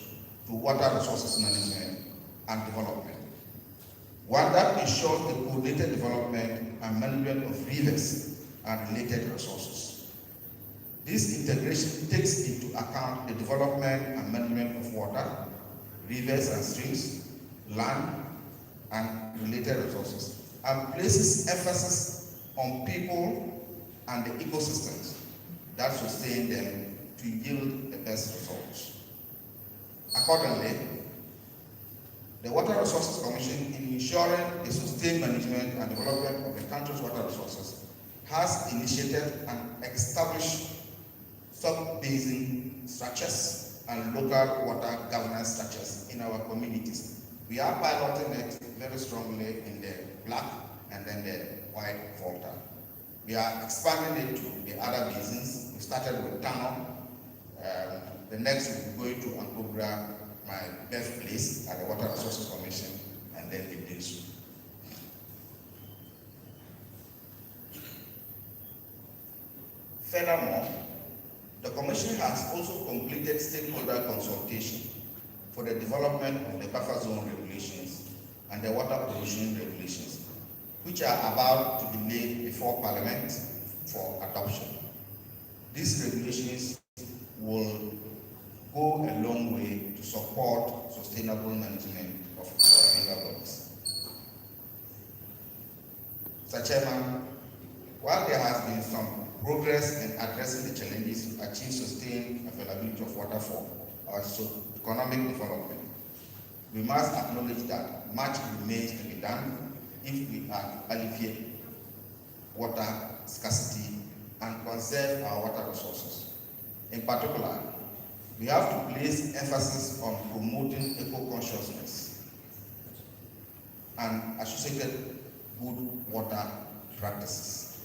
to water resources management and development, one that ensures the coordinated development and management of rivers and related resources. This integration takes into account the development and management of water, rivers and streams, land, and related resources, and places emphasis on people and the ecosystems that sustain them to yield the best results. Accordingly, the Water Resources Commission, in ensuring the sustained management and development of the country's water resources, has initiated and established sub-basin structures and local water governance structures in our communities. We are piloting it very strongly in the Black and then the White Volta. We are expanding it to the other basins. We started with Tano. The next will be going to Ankobra, my birthplace at the Water Resources Commission, and then the Dinsu. Furthermore, the Commission has also completed stakeholder consultation for the development of the buffer zone regulations and the water pollution regulations, which are about to be laid before Parliament for adoption. These regulations will go a long way to support sustainable management of our river bodies. Mr. Chairman, while there has been some progress in addressing the challenges to achieve sustained availability of water for our economic development, we must acknowledge that much remains to be done if we are to alleviate water scarcity and conserve our water resources. In particular, we have to place emphasis on promoting eco-consciousness and associated good water practices.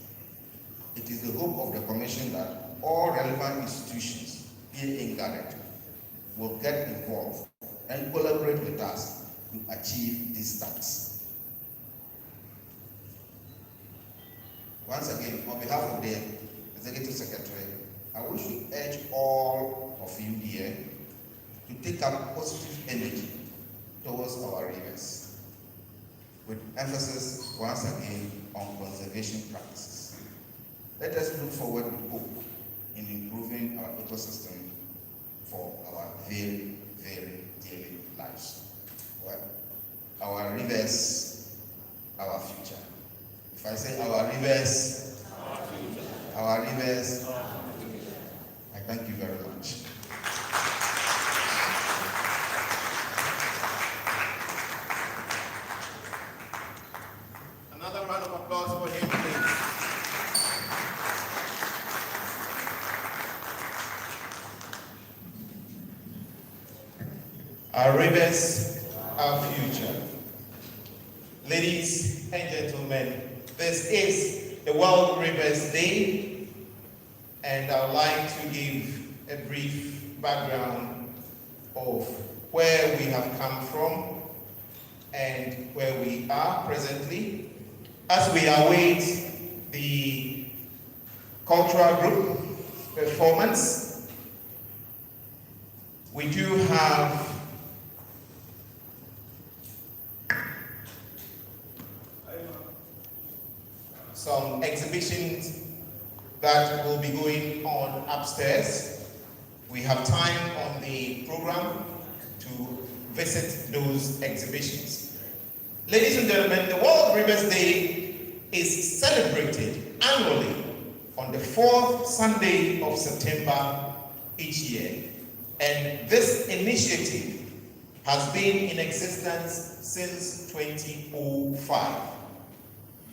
It is the hope of the Commission that all relevant institutions here in Garrett will get involved and collaborate with us to achieve these tasks. Once again, on behalf of the Executive Secretary, I wish to urge all of you here to take up positive energy towards our rivers, with emphasis once again on conservation practices. Let us look forward with hope in improving our ecosystem for our very, very daily lives. Well, our rivers, our future. If I say our rivers, our rivers, I thank you very much. Another round of applause for him, please. Our rivers, our future. Ladies and gentlemen, this is the World Rivers Day, and I would like to give a brief background of where we have come from and where we are presently as we await the cultural group performance. We do have some exhibitions that will be going on upstairs. We have time on the program to visit those exhibitions. Ladies and gentlemen, the World Rivers Day is celebrated annually on the 4th Sunday of September each year. And this initiative has been in existence since 2005.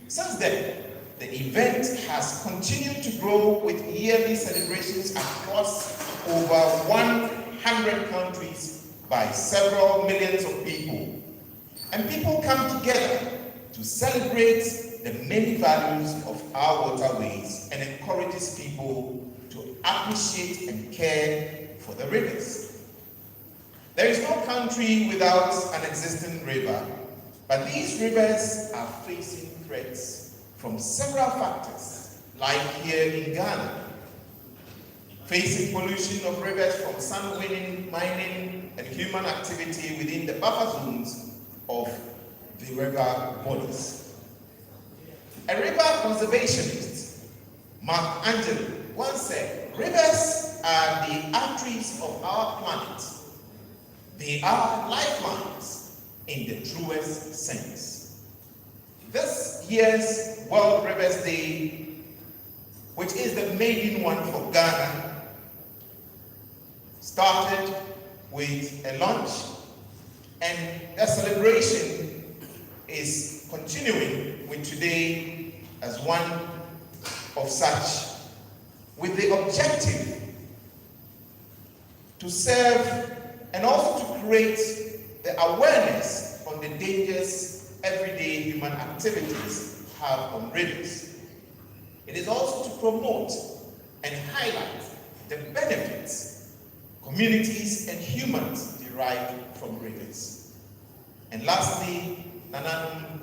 Since then, the event has continued to grow with yearly celebrations across over 100 countries by several millions of people. And people come together to celebrate the many values of our waterways and encourages people to appreciate and care for the rivers. There is no country without an existing river, but these rivers are facing threats from several factors, like here in Ghana, facing pollution of rivers from sand winning, mining, and human activity within the buffer zones of the river bodies. A river conservationist, Mark Angelo, once said, "Rivers are the arteries of our planet. They are lifelines in the truest sense." This year's World Rivers Day, which is the maiden one for Ghana, started with a lunch, and a celebration is continuing with today as one of such, with the objective to serve and also to create the awareness on the dangers everyday human activities have on rivers. It is also to promote and highlight the benefits communities and humans derive from rivers. And lastly, Nananum,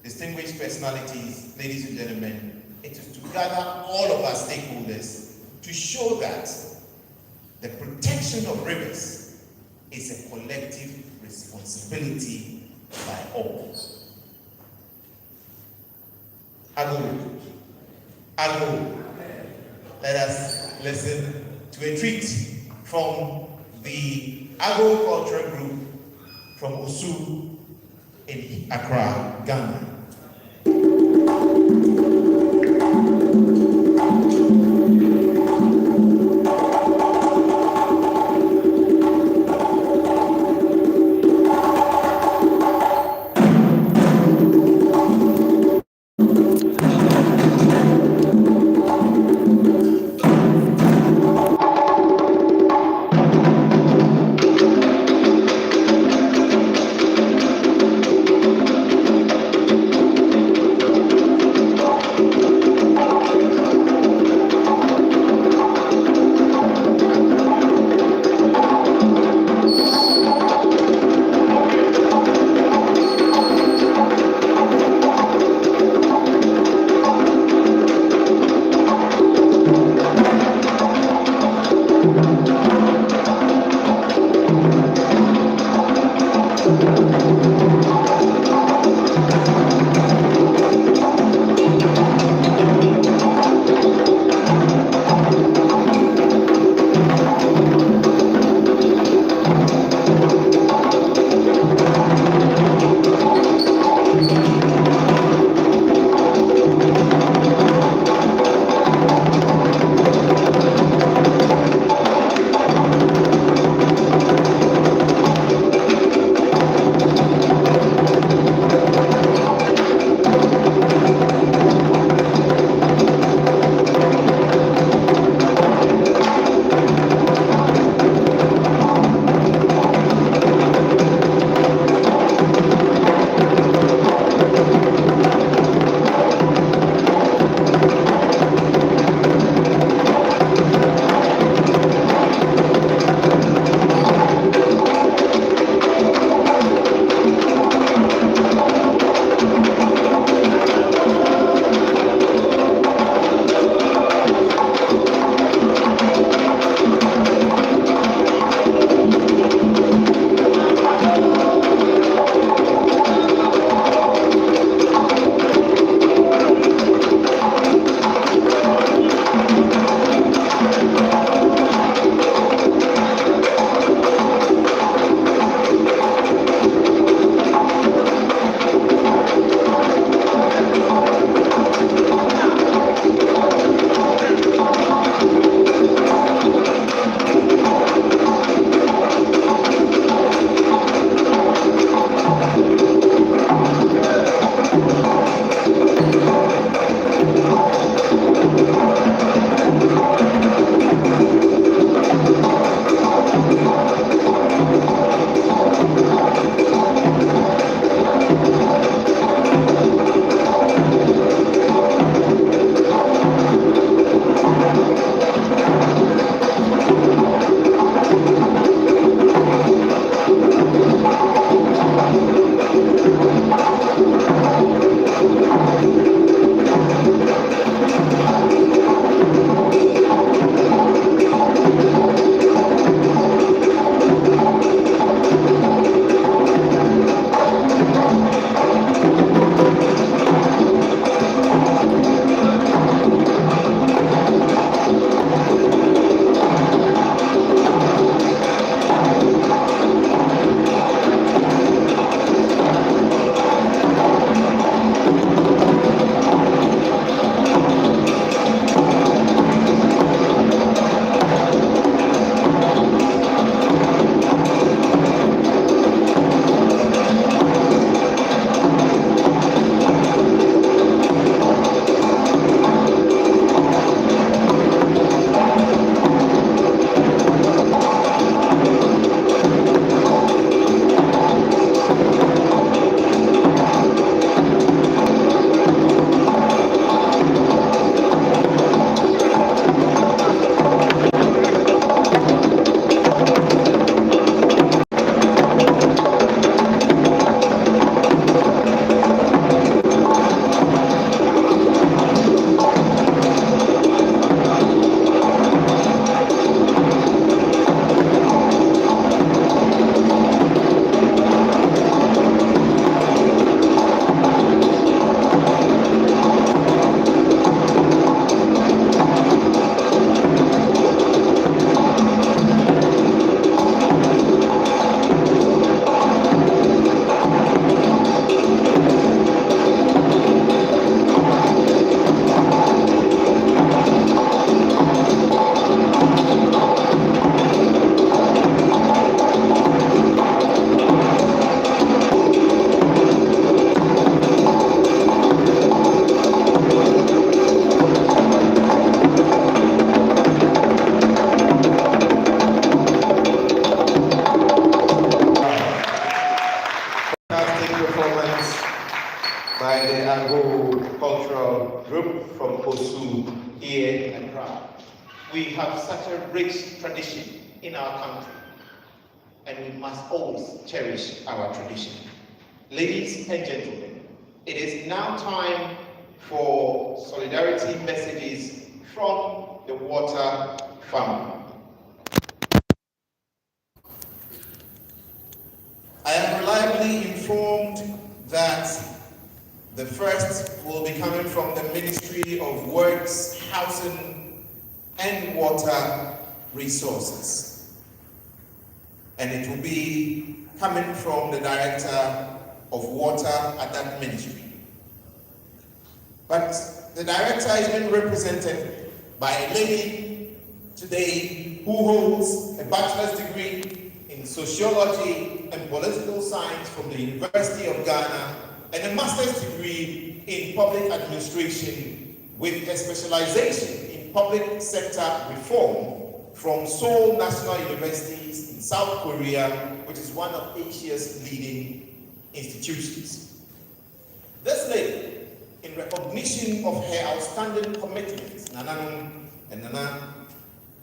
distinguished personalities, ladies and gentlemen, it is to gather all of our stakeholders to show that the protection of rivers is a collective responsibility by all. Ago. Let us listen to a treat from the Agro Cultural Group from Osu in Accra, Ghana. agricultural group from Kosu here in Accra. We have such a rich tradition in our country, and we must always cherish our tradition. Ladies and gentlemen, it is now time for solidarity messages from the water family. I am reliably informed that the first will be coming from the Ministry of Works, Housing and Water Resources. And it will be coming from the Director of Water at that ministry. But the Director is being represented by a lady today who holds a bachelor's degree in sociology and political science from the University of Ghana and a master's degree in public administration with a specialization in public sector reform from Seoul National University in South Korea, which is one of Asia's leading institutions. This lady, in recognition of her outstanding commitment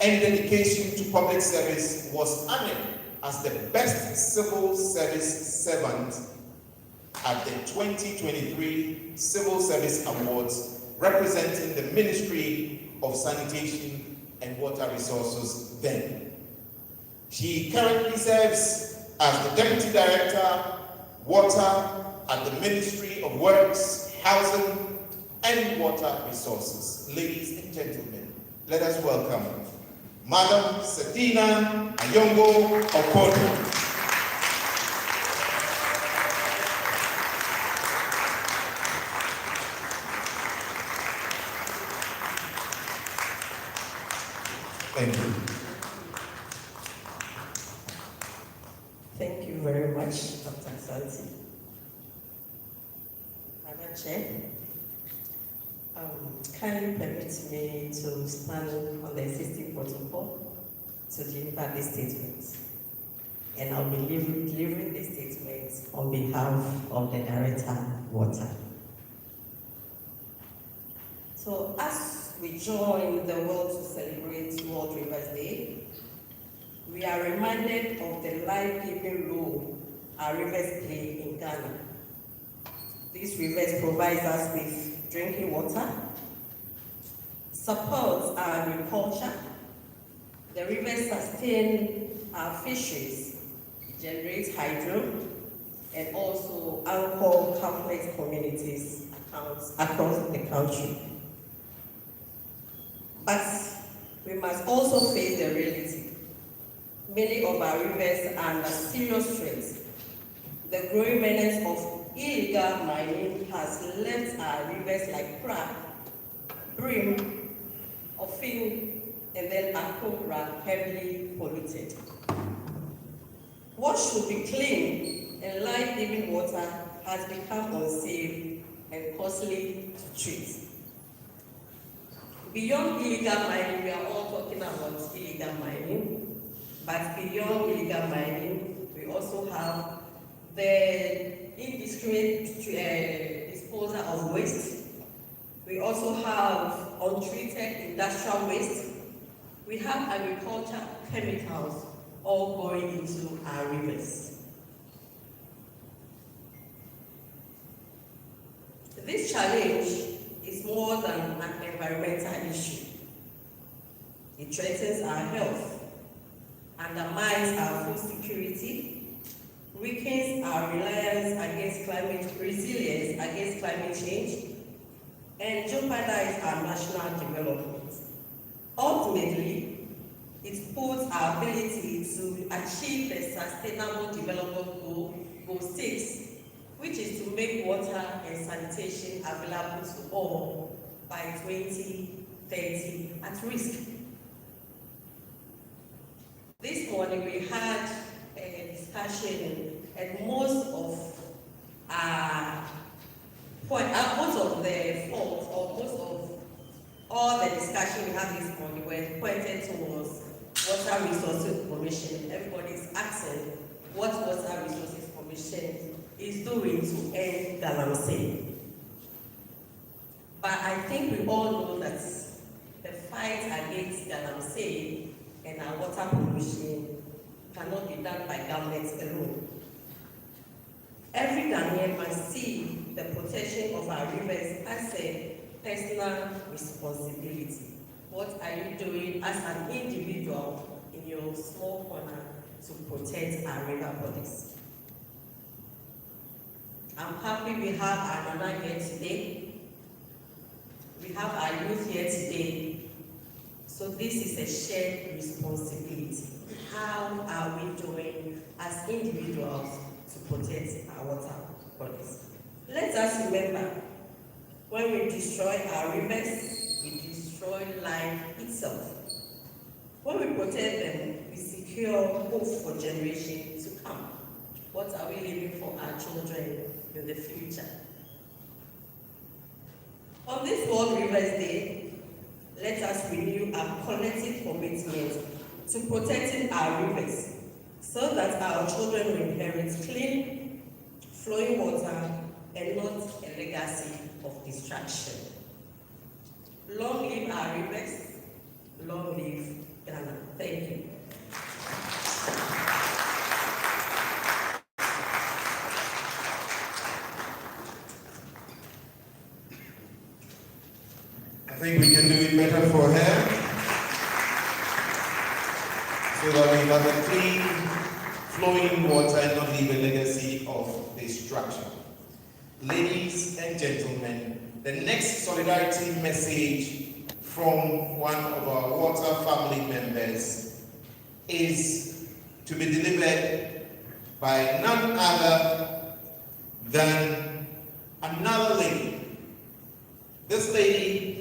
and dedication to public service, was honored as the best civil service servant at the 2023 Civil Service Awards, representing the Ministry of Sanitation and Water Resources then. She currently serves as the Deputy Director, Water at the Ministry of Works, Housing and Water Resources. Ladies and gentlemen, let us welcome Madam Satina Ayongo Okono. Thank you. Thank you very much, Dr. Santi. Madam Chair, kindly permit me to stand on the existing protocol to deliver this statement. And I'll be delivering this statement on behalf of the Director, Water. So as we join the world to celebrate World Rivers Day, we are reminded of the life-giving role our rivers play in Ghana. These rivers provide us with drinking water, support our agriculture, the rivers sustain our fisheries, generate hydro, and also anchor countless communities across the country. But we must also face the reality. Many of our rivers are under serious threat. The growing menace of illegal mining has left our rivers like Accra, Brim, Ofin, and then Accra heavily polluted. What should be clean and life-giving water has become unsafe and costly to treat. Beyond illegal mining, we are all talking about illegal mining, but beyond illegal mining, we also have the indiscriminate disposal of waste. We also have untreated industrial waste. We have agriculture chemicals all going into our rivers. This challenge is more than an environmental issue. It threatens our health, undermines our food security, weakens our resilience against climate change, and jeopardizes our national development. Ultimately, it puts our ability to achieve the Sustainable Development Goal 6, which is to make water and sanitation available to all by 2030 at risk. This morning we had a discussion, and most of all the discussion we had this morning were pointed towards Water Resources Commission. Everybody is asking what Water Resources Commission is doing to end galamsey. But I think we all know that the fight against galamsey and our water pollution cannot be done by governments alone. Every Ghanaian must see the protection of our rivers as a personal responsibility. What are you doing as an individual in your small corner to protect our river bodies? I'm happy we have our Nana here today. We have our youth here today. So this is a shared responsibility. How are we doing as individuals to protect our water bodies? Let us remember, when we destroy our rivers, we destroy life itself. When we protect them, we secure hope for generations to come. What are we leaving for our children in the future? On this World Rivers Day, let us renew our collective commitment to protecting our rivers so that our children will inherit clean, flowing water and not a legacy of destruction. Long live our rivers, long live Ghana. Thank you. I think we can do it better for her, so that we have a clean, flowing water and not leave a legacy of destruction. Ladies and gentlemen, the next solidarity message from one of our water family members is to be delivered by none other than another lady. This lady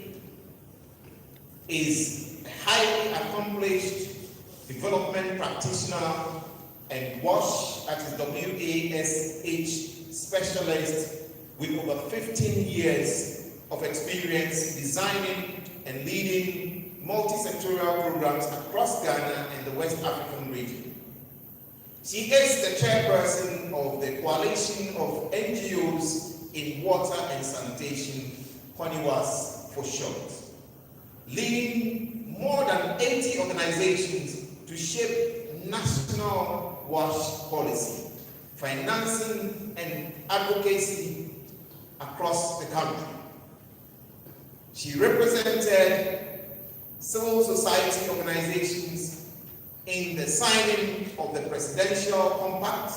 is a highly accomplished development practitioner and WASH, that is WASH specialist with over 15 years of experience designing and leading multi-sectorial programs across Ghana and the West African region. She is the chairperson of the Coalition of NGOs in Water and Sanitation, CONIWAS for short, leading more than 80 organizations to shape national WASH policy, financing and advocacy across the country. She represented civil society organizations in the signing of the Presidential Compact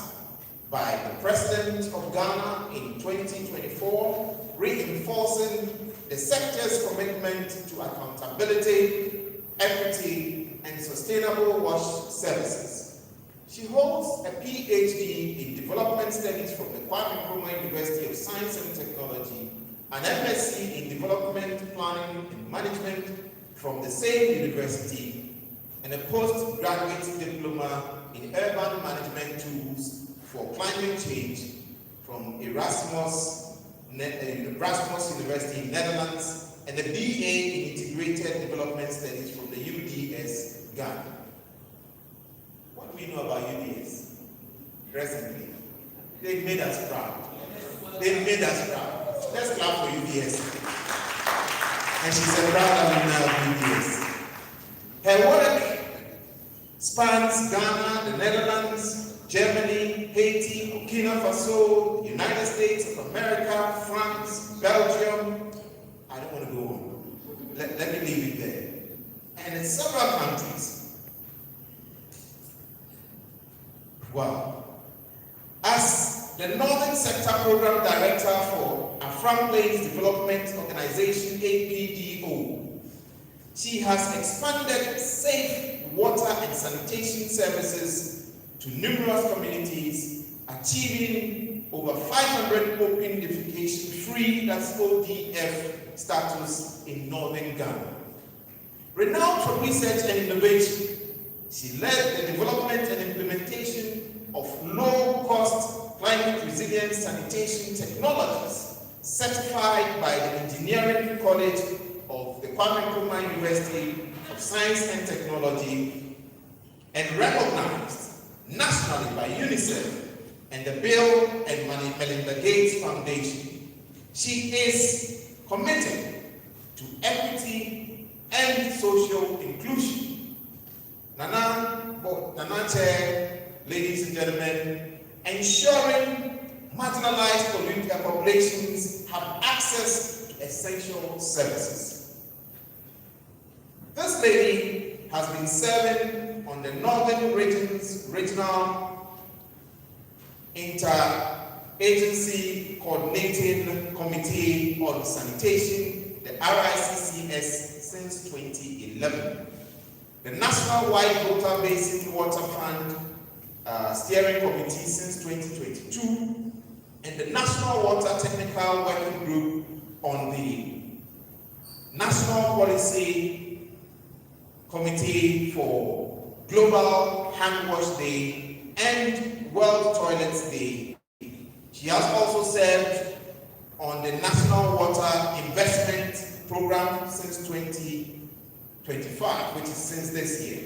by the President of Ghana in 2024, reinforcing the sector's commitment to accountability, equity, and sustainable WASH services. She holds a PhD in Development Studies from the Kwame Nkrumah University of Science and Technology, an MSc in Development Planning and Management from the same university, and a postgraduate diploma in Urban Management Tools for Climate Change from Erasmus University in Netherlands, and a BA in Integrated Development Studies from the UDS, Ghana. What do we know about UDS? Recently, they've made us proud. They've made us proud. Let's clap for UDS. And she's a proud alumni of UDS. Her work spans Ghana, the Netherlands, Germany, Haiti, Burkina Faso, United States of America, France, Belgium. I don't want to go on. Let me leave it there. And in several countries. Wow. As the Northern Sector Program Director for Afram Plains Development Organization, APDO, she has expanded safe water and sanitation services to numerous communities, achieving over 500 open defecation-free, that's ODF, status in northern Ghana. Renowned for research and innovation, she led the development and implementation of low-cost climate-resilient sanitation technologies certified by the Engineering College of the Kwame Nkrumah University of Science and Technology and recognized nationally by UNICEF and the Bill and Melinda Gates Foundation. She is committed to equity and social inclusion. Nana Chair, ladies and gentlemen, ensuring marginalized political populations have access to essential services. This lady has been serving on the Northern Regional Inter-Agency Coordinating Committee on Sanitation, the RICCS, since 2011. The National White Volta Basin Water Fund Steering Committee since 2022, and the National Water Technical Working Group on the National Policy Committee for Global Hand Wash Day and World Toilets Day. She has also served on the National Water Investment Program since 2025, which is since this year.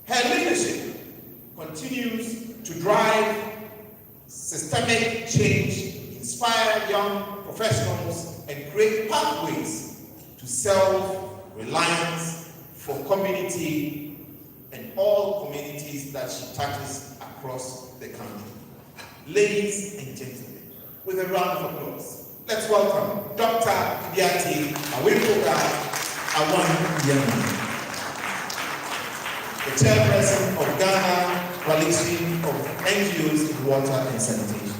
Her leadership continues to drive systemic change, inspire young professionals, and create pathways to self-reliance for community and all communities that she touches across the country. Ladies and gentlemen, with a round of applause, let's welcome Dr. Biati Awinkoga Awan-Yemi, the chairperson of Ghana Coalition of NGOs in Water and Sanitation.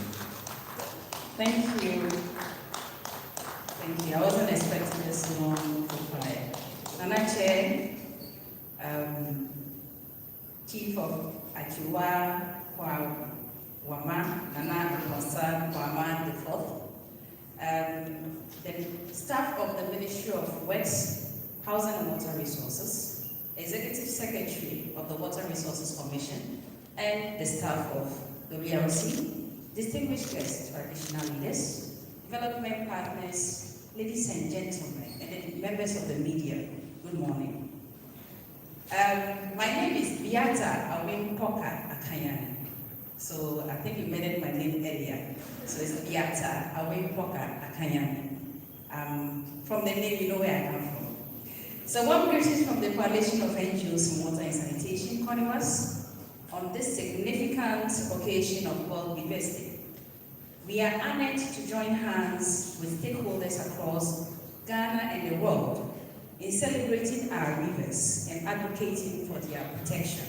Thank you. Thank you. I wasn't expecting this long to fly. Nana Chair, Chief of Achiwa Wama, Nana Kosa Wama the Fourth, the staff of the Ministry of Works, Housing and Water Resources, Executive Secretary of the Water Resources Commission, and the staff of the WRC, distinguished guests, traditional leaders, development partners, ladies and gentlemen, and the members of the media, good morning. My name is Biata Awinkoga Akanyani. So I think you mentioned my name earlier. So it's Biata Awinkoga Akanyani. From the name, you know where I come from. So warm greetings from the Coalition of NGOs in Water and Sanitation, Commemorates, on this significant occasion of World Rivers Day. We are honored to join hands with stakeholders across Ghana and the world in celebrating our rivers and advocating for their protection.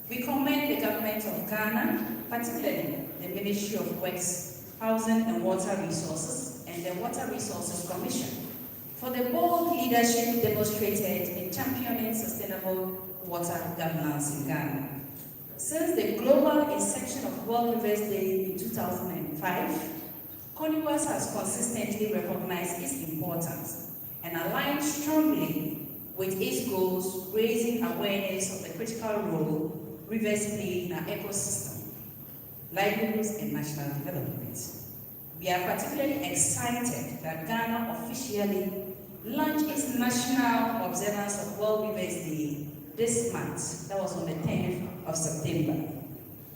We commend the government of Ghana, particularly the Ministry of Works, Housing and Water Resources, and the Water Resources Commission, for the bold leadership demonstrated in championing sustainable water governance in Ghana. Since the global inception of World Rivers Day in 2005, CONIWAS has consistently recognized its importance and aligned strongly with its goals, raising awareness of the critical role rivers play in our ecosystem, livelihoods, and national development. We are particularly excited that Ghana officially launched its national observance of World Rivers Day this month. That was on the 10th of September.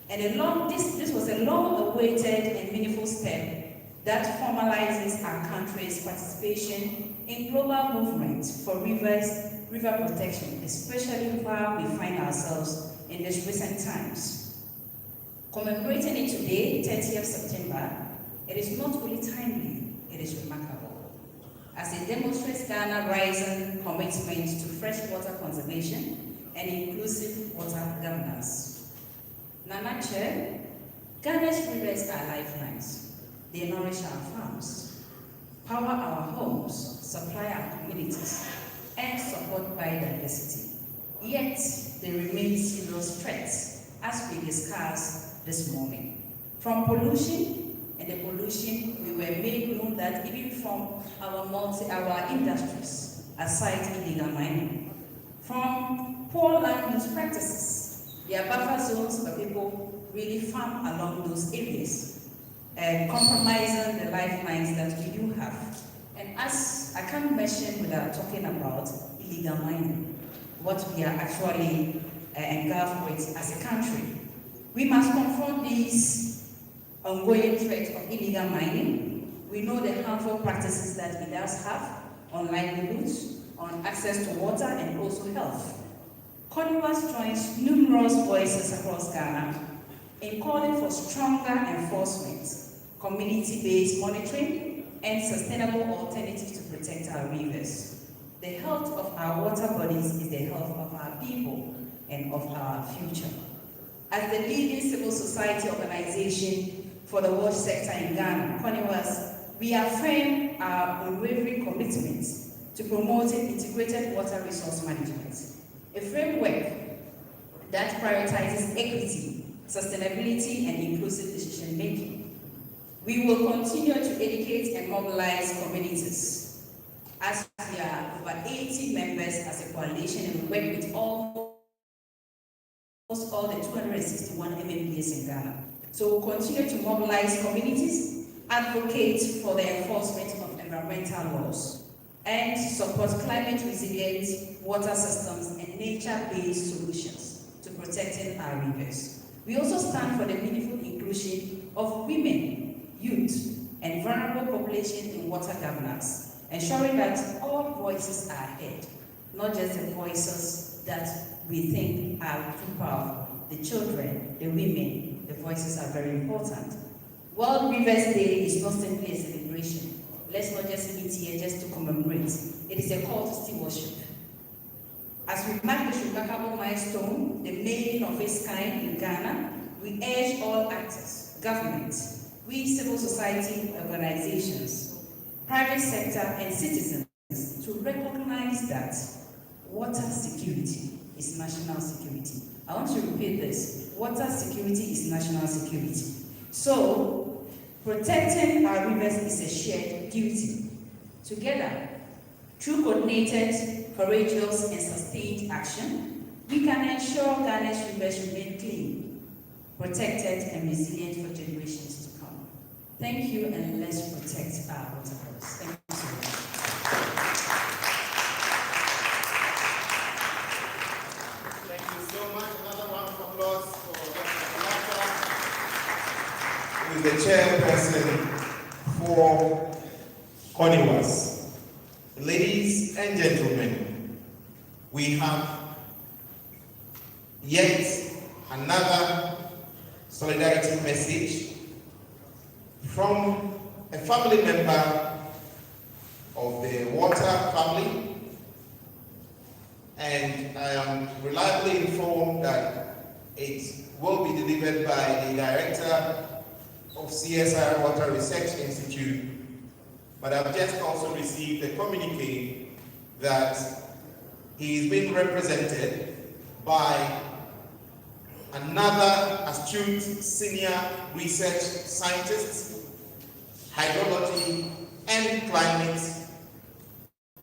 And this was a long-awaited and meaningful step that formalizes our country's participation in global movement for river protection, especially while we find ourselves in these recent times. Commemorating it today, 30th September, it is not only timely, it is remarkable, as it demonstrates Ghana's rising commitment to freshwater conservation and inclusive water governance. Nana Chair, Ghana's rivers are lifelines. They nourish our farms, power our homes, supply our communities, and support biodiversity. Yet, they remain serious threats, as we discussed this morning. From pollution, and the pollution, we were made known that even from our industries, aside illegal mining, from poor land use practices, there are buffer zones where people really farm along those areas, compromising the lifelines that we do have. And as I can't mention without talking about illegal mining, what we are actually engulfed with as a country. We must confront these ongoing threats of illegal mining. We know the harmful practices that it does have on livelihoods, on access to water, and also health. CONIWAS joins numerous voices across Ghana in calling for stronger enforcement, community-based monitoring, and sustainable alternatives to protect our rivers. The health of our water bodies is the health of our people and of our future. As the leading civil society organization for the water sector in Ghana, CONIWAS, we affirm our unwavering commitment to promoting integrated water resource management, a framework that prioritizes equity, sustainability, and inclusive decision-making. We will continue to educate and mobilize communities as we are over 80 members as a coalition and we work with almost all the 261 MMPs in Ghana. So we'll continue to mobilize communities, advocate for the enforcement of environmental laws, and support climate resilient water systems and nature-based solutions to protecting our rivers. We also stand for the meaningful inclusion of women, youth, and vulnerable populations in water governance, ensuring that all voices are heard, not just the voices that we think are too powerful. The children, the women, the voices are very important. World Rivers Day is not simply a celebration. Let's not just meet here just to commemorate. It is a call to stewardship. As we mark the remarkable milestone, the making of its kind in Ghana, we urge all actors, government, we civil society organizations, private sector, and citizens to recognize that water security is national security. I want to repeat this. Water security is national security. So, protecting our rivers is a shared duty. Together, through coordinated, courageous, and sustained action, we can ensure Ghana's rivers remain clean, protected, and resilient for generations to come. Thank you, and let's protect our water bodies. Thank you so much. Thank you so much. Another round of applause for Dr. Kalaka, who is the chairperson for CONIWAS. Ladies and gentlemen, we have yet another solidarity message from a family member of the water family, and I am reliably informed that it will be delivered by the director of CSIR Water Research Institute, but I've just also received a communique that he is being represented by another astute senior research scientist, hydrology and climate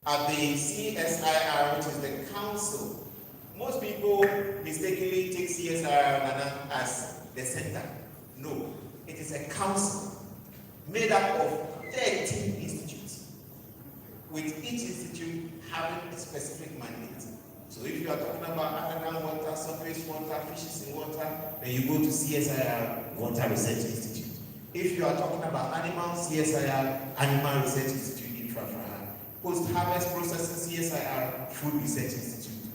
at the CSIR, which is the council. Most people mistakenly take CSIR as the center. No, it is a council made up of 13 institutes, with each institute having a specific mandate. So if you are talking about underground water, surface water, fishes in water, then you go to CSIR Water Research Institute. If you are talking about animals, CSIR Animal Research Institute in Frafraha. Post-harvest processing, CSIR Food Research Institute.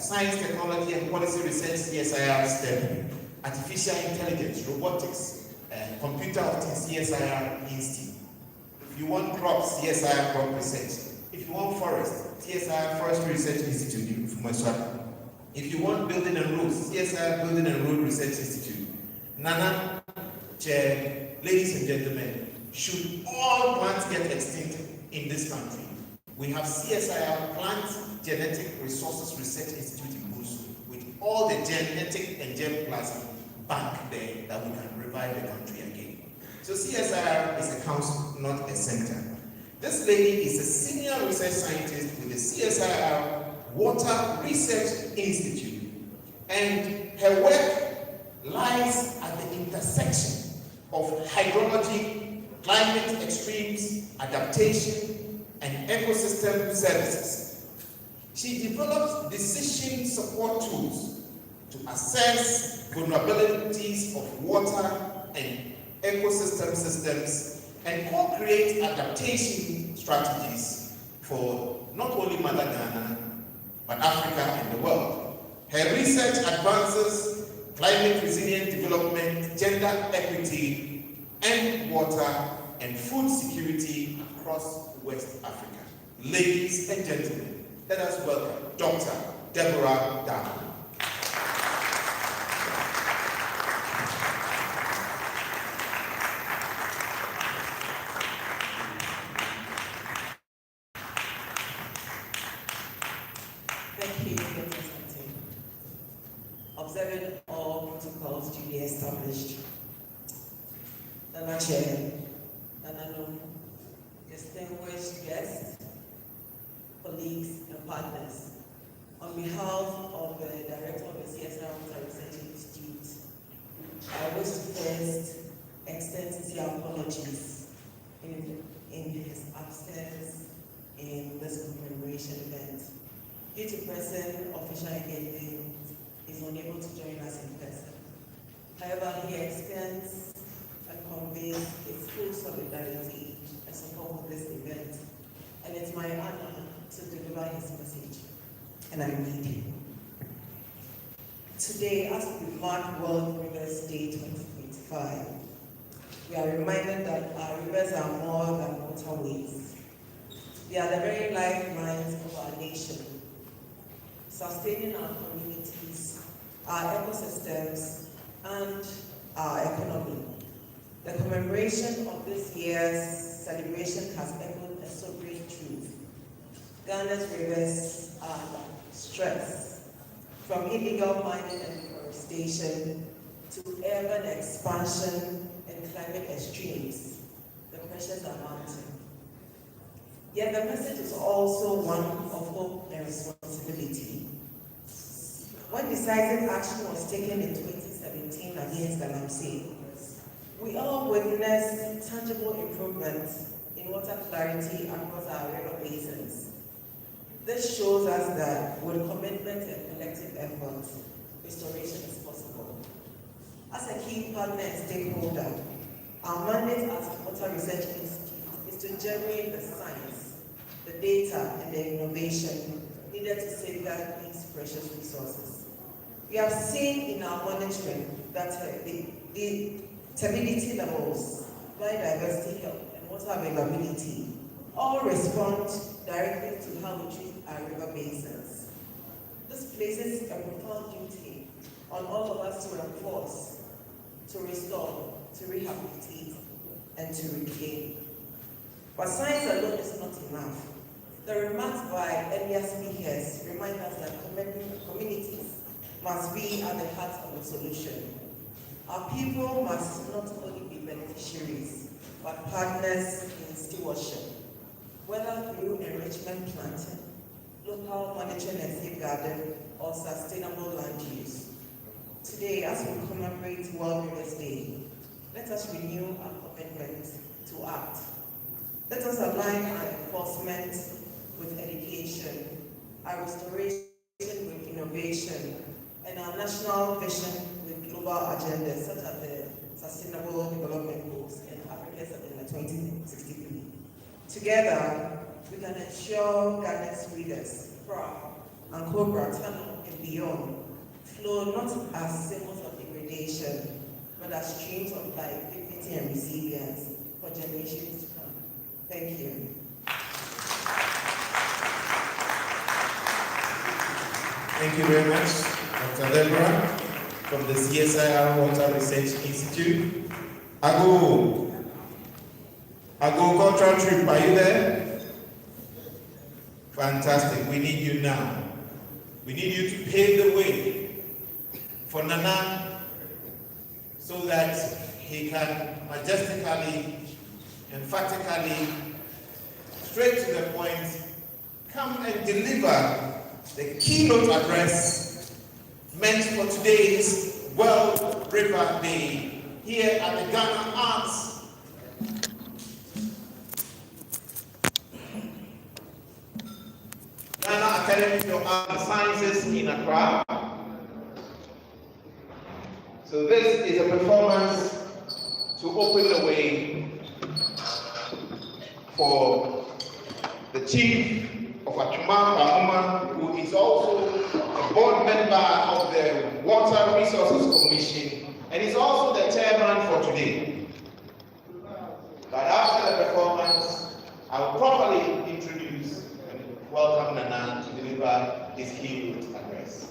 Science, Technology and Policy Research, CSIR STEM. Artificial Intelligence, Robotics, Computer of Things, CSIR Institute. If you want crops, CSIR Crop Research. If you want forest, CSIR Forestry Research Institute from Eswatini. If you want building and roads, CSIR Building and Road Research Institute. Nana, Chair, ladies and gentlemen, should all plants get extinct in this country, we have CSIR Plant Genetic Resources Research Institute in Busu, with all the genetic and germplasm bank there that we can revive the country again. So CSIR is a council, not a center. This lady is a senior research scientist with the CSIR Water Research Institute, and her work lies at the intersection of hydrology, climate extremes, adaptation, and ecosystem services. She develops decision support tools to assess vulnerabilities of water and ecosystem systems and co-create adaptation strategies for not only Mother Ghana, but Africa and the world. Her research advances climate resilient development, gender equity, and water and food security across West Africa. Ladies and gentlemen, let us welcome Dr. Deborah Dana. Thank you, Representative. Observing all protocols duly established. Dana Chair, Dana Nom, distinguished guests, colleagues, and partners. On behalf of the Director of the CSR Water Research Institute, I wish to first extend sincere apologies in his absence in this commemoration event. Due to present official engagement, he is unable to join us in person. However, he extends and conveys his full solidarity and support for this event, and it's my honor to deliver his message. And I read him. Today, as we mark World Rivers Day 2025, we are reminded that our rivers are more than waterways. They are the very lifelines of our nation, sustaining our communities, our ecosystems, and our economy. The commemoration of this year's celebration has echoed a sobering truth. Ghana's rivers are stressed, from illegal mining and deforestation to urban expansion and climate extremes. The pressures are mounting. Yet the message is also one of hope and responsibility. When decisive action was taken in 2017 against Galamsey, we all witnessed tangible improvements in water clarity across our river basins. This shows us that with commitment and collective effort, restoration is possible. As a key partner and stakeholder, our mandate as a Water Research Institute is to generate the science, the data, and the innovation needed to safeguard these precious resources. We have seen in our monitoring that the stability levels, biodiversity health, and water availability all respond directly to how we treat our river basins. This places a profound duty on all of us to enforce, to restore, to rehabilitate, and to reclaim. But science alone is not enough. The remarks by earlier speakers remind us that communities must be at the heart of the solution. Our people must not only be beneficiaries, but partners in stewardship, whether through enrichment planting, local monitoring and safeguarding, or sustainable land use. Today, as we commemorate World Rivers Day, let us renew our commitment to act. Let us align our enforcement with education, our restoration with innovation, and our national vision with global agendas such as the Sustainable Development Goals and Africa's Agenda 2063. Together, we can ensure Ghana's rivers, Pra, and Cobra, Tunnel, and beyond flow not as symbols of degradation, but as streams of life, dignity, and resilience for generations to come. Thank you. Thank you very much, Dr. Deborah, from the CSIR Water Research Institute. Ago cultural trip, are you there? Fantastic, we need you now. We need you to pave the way for Nana so that he can majestically, emphatically, straight to the point, come and deliver the keynote address meant for today's World River Day here at the Ghana Arts Ghana Academy of Arts and Sciences in Accra. So this is a performance to open the way for the Chief of Achuma Bamuma, who is also a board member of the Water Resources Commission, and is also the chairman for today. But after the performance, I will properly introduce and welcome Nana to deliver his keynote address.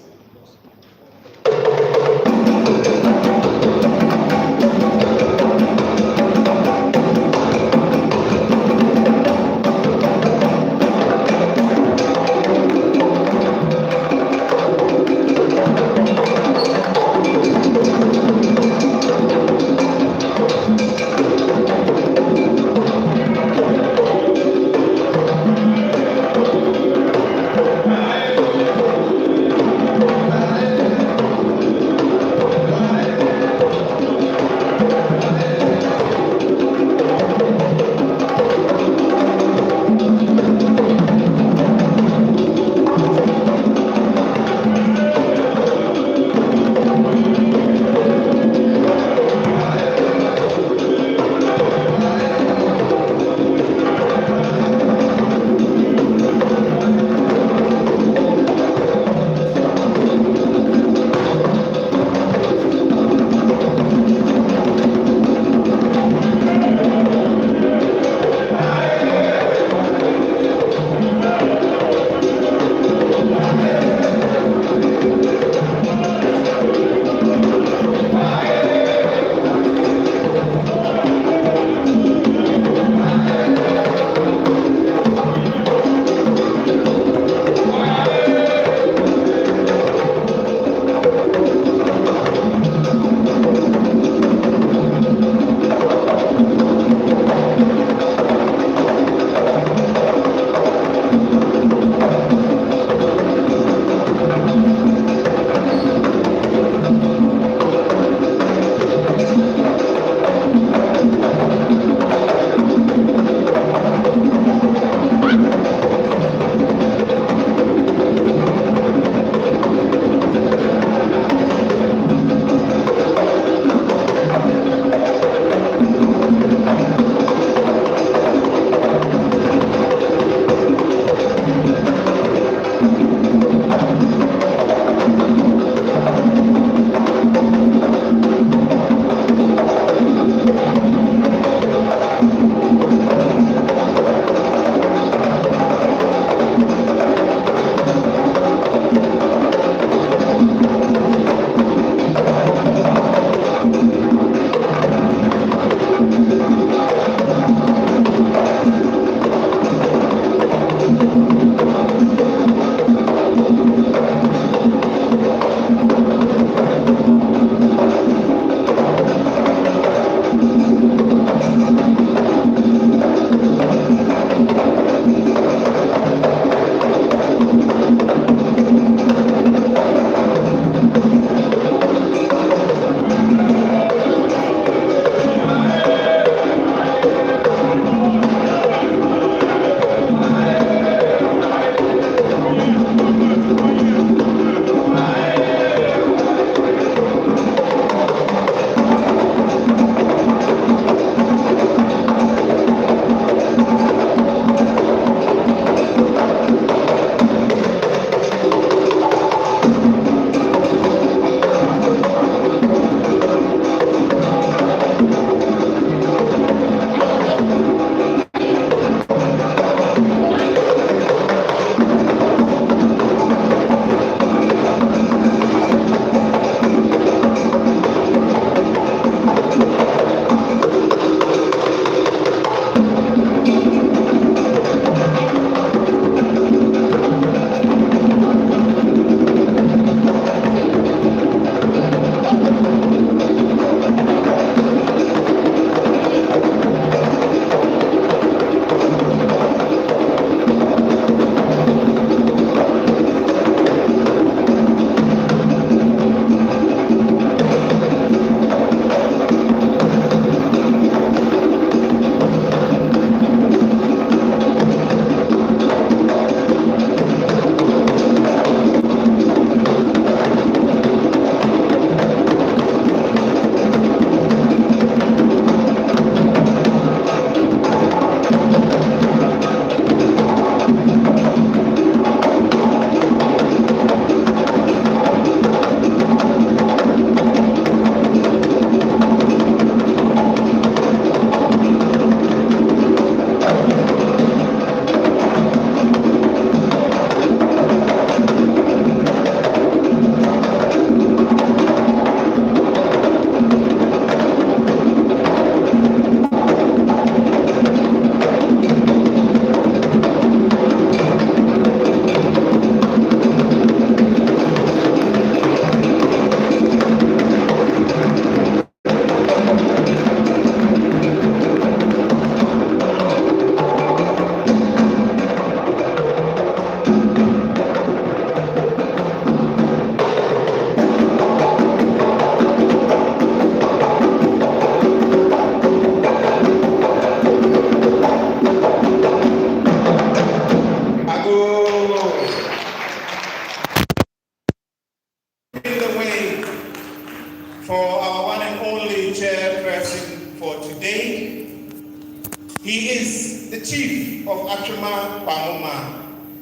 chief of Accra,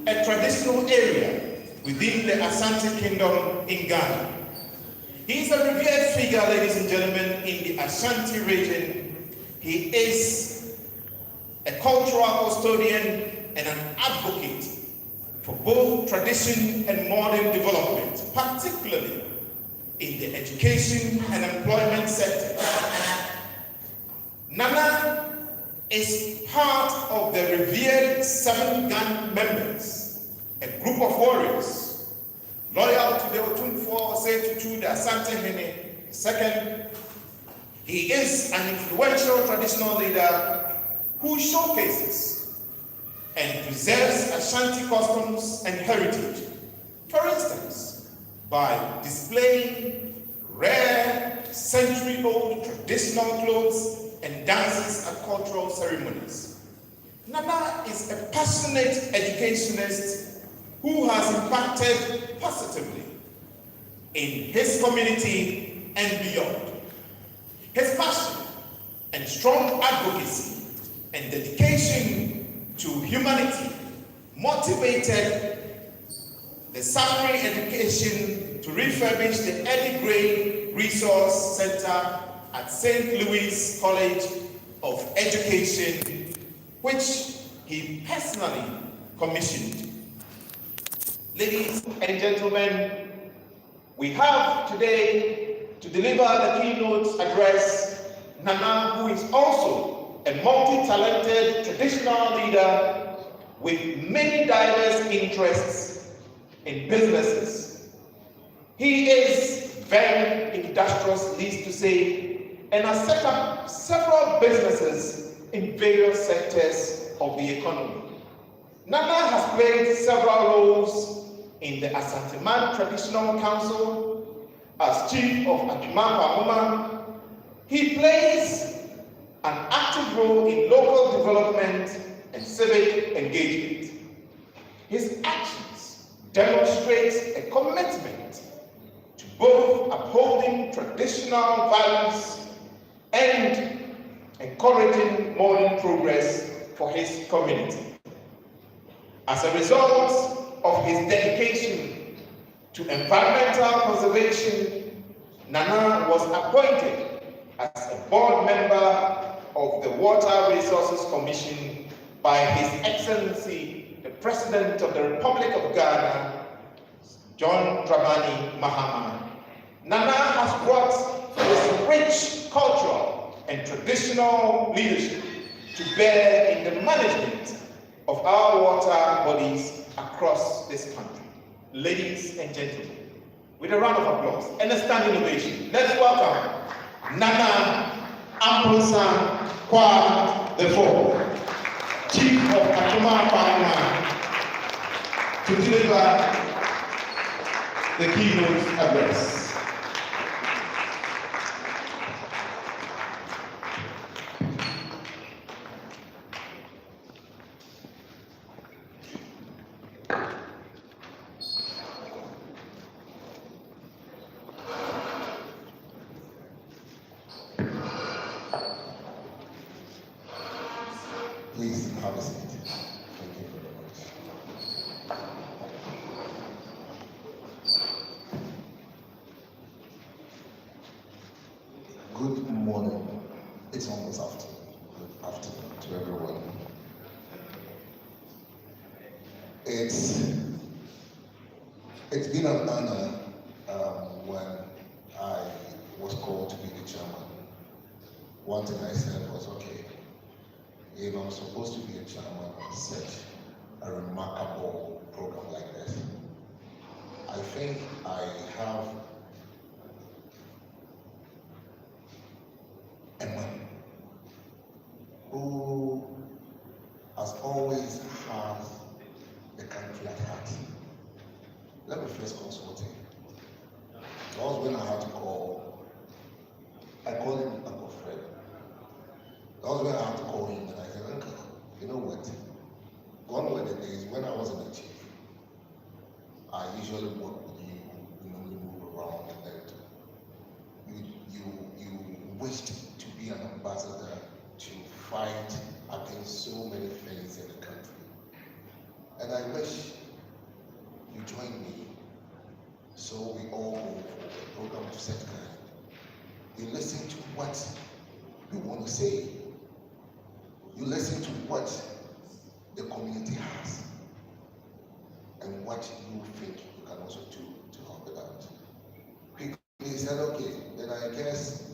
a traditional area within the Asante Kingdom in Ghana. He is a revered figure, ladies and gentlemen, in the Ashanti region. He is a cultural custodian and an advocate for both tradition and modern development, particularly in the education and employment sector. Nana is part of the revered 7 gang members, a group of warriors, loyal to the Otunfo Osetutu, the Asante Hene. Second, he is an influential traditional leader who showcases and preserves Ashanti customs and heritage. For instance, by displaying rare, century-old traditional clothes and dances at cultural ceremonies. Nana is a passionate educationist who has impacted positively in his community and beyond. His passion and strong advocacy and dedication to humanity motivated the Salary Education to refurbish the Eddie Gray Resource Center at St. Louis College of Education, which he personally commissioned. Ladies and gentlemen, we have today to deliver the keynote address Nana, who is also a multi-talented traditional leader with many diverse interests in businesses. He is very industrious, needs to say, and has set up several businesses in various sectors of the economy. Nana has played several roles in the Asanteman Traditional Council as chief of Akima. He plays an active role in local development and civic engagement. His actions demonstrate a commitment to both upholding traditional values and encouraging modern progress for his community. As a result of his dedication to environmental conservation, Nana was appointed as a board member of the Water Resources Commission by His Excellency, the President of the Republic of Ghana, John Dramani Mahama. Nana has brought his rich cultural and traditional leadership to bear in the management of our water bodies across this country. Ladies and gentlemen, with a round of applause and a standing ovation, let's welcome Nana Amposa Kwa IV, Chief of Akuma Panama, to deliver the keynote address. Please have a seat. Thank you very much. Good morning. It's almost afternoon. Good afternoon to everyone. It's been an honor when I was called to be the chairman. One thing I said was, okay, if I'm supposed to be a chairman of such a remarkable program like this, I think I have a man who has always had the country at heart. Let me first consult him. That was when I had to call. I called him Uncle Fred. That was when I had to call him and I said, Uncle, you know what? Gone were the days when I wasn't a chief. I usually work with you, you normally move around, and you wished to be an ambassador to fight against so many things in the country. what you want to say. You listen to what the community has and what you think you can also do to help it out. Quickly he said, okay, then I guess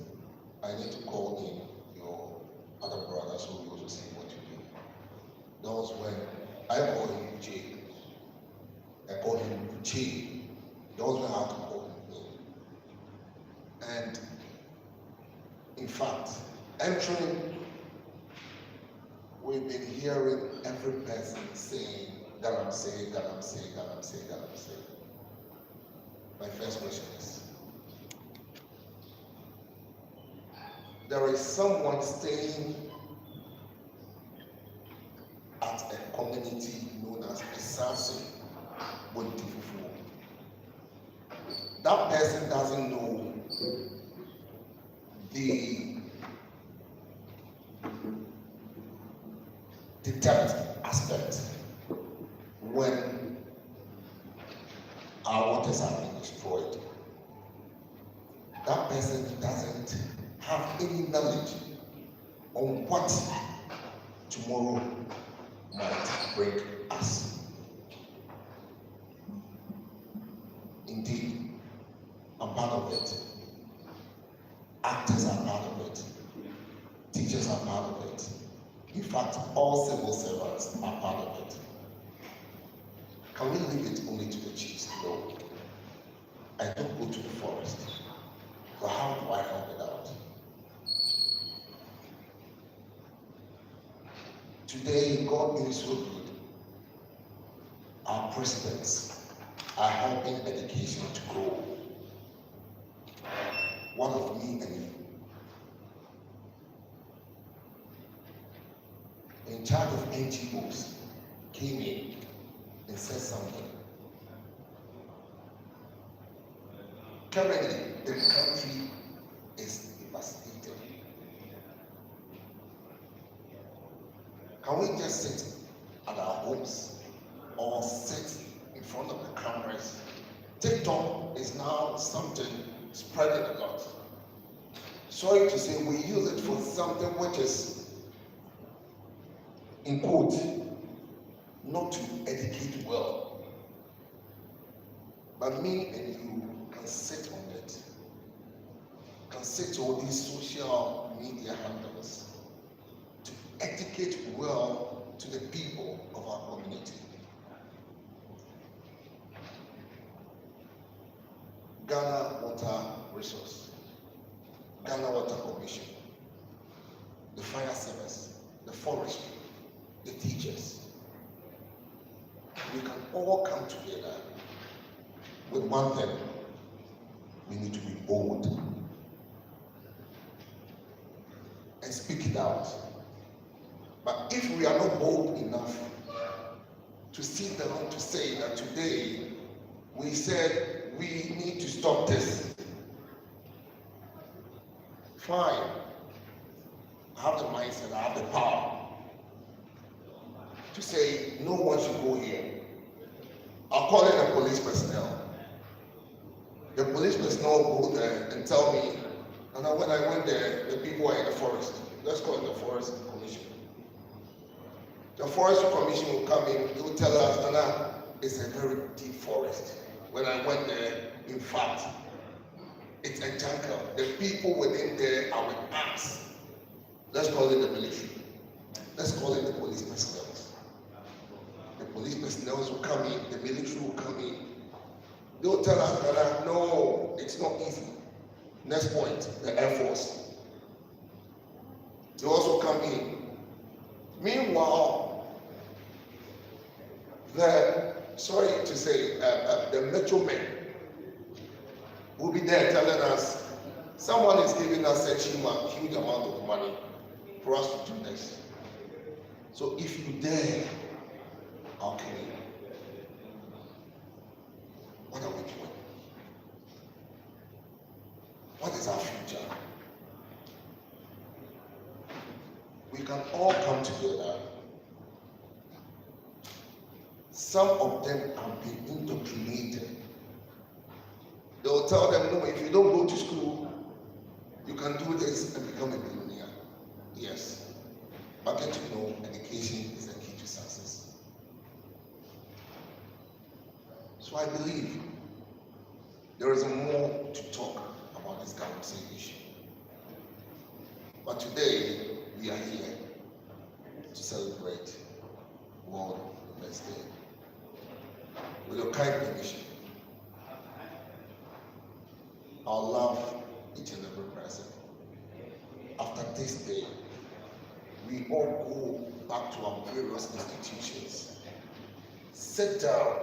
I need to call in your other brothers who will also see what you do. That was when I called him Jay. I called him Jay. That was when I had to call him. And in fact, entering, we've been hearing every person saying, Galamsey, Galamsey, Galamsey, Galamsey. My first question is, there is someone staying at a community known as Esase Bontifufu. That person doesn't know the depth aspect when our waters are being destroyed. That person doesn't have any knowledge on what tomorrow might bring us. Indeed, I'm part of it. Actors are part of it. Teachers are part of it. In fact, all civil servants are part of it. Can we leave it only to the chiefs? No. I don't go to the forest. So how do I help it out? Today, God being so good, our presidents are helping education to grow. One of me and you. In charge of NGOs came in and said something. Currently, the country is devastated. Can we just sit at our homes or sit in front of the cameras? TikTok is now something spreading a lot. Sorry to say, we use it for something which is, in quote, not to educate well. But me and you can sit on it, can sit on these social media handles to educate well to the people of our community. Ghana Water Resource, Ghana Water Commission, the fire service, the forestry, the teachers. We can all come together with one thing. We need to be bold and speak it out. But if we are not bold enough to sit down to say that today we said we need to stop this, fine. I have the mindset, I have the power to say no one should go here. I'll call in the police personnel. The police personnel will go there and tell me, and when I went there, the people are in the forest. Let's call it the Forestry Commission. The Forestry Commission will come in, they will tell us, Nana, it's a very deep forest. When I went there, in fact, it's a jungle. The people within there are with arms. Let's call it the military. Let's call it the police personnel. The police personnel will come in, the military will come in. They will tell us that no, it's not easy. Next point, the Air Force. They also come in. Meanwhile, sorry to say, the metro men will be there telling us, someone is giving us a huge amount of money for us to do this. So if you dare, how can you? What are we doing? What is our future? We can all come together. Some of them have been indoctrinated. They will tell them, no, if you don't go to school, You can do this and become a billionaire. Yes. But get to know education is the key to success. So I believe there is more to talk about this galamsey issue. But today, we are here to celebrate World Women's Day. With your kind permission, I'll love each and every person. After this day, we all go back to our various institutions. Sit down.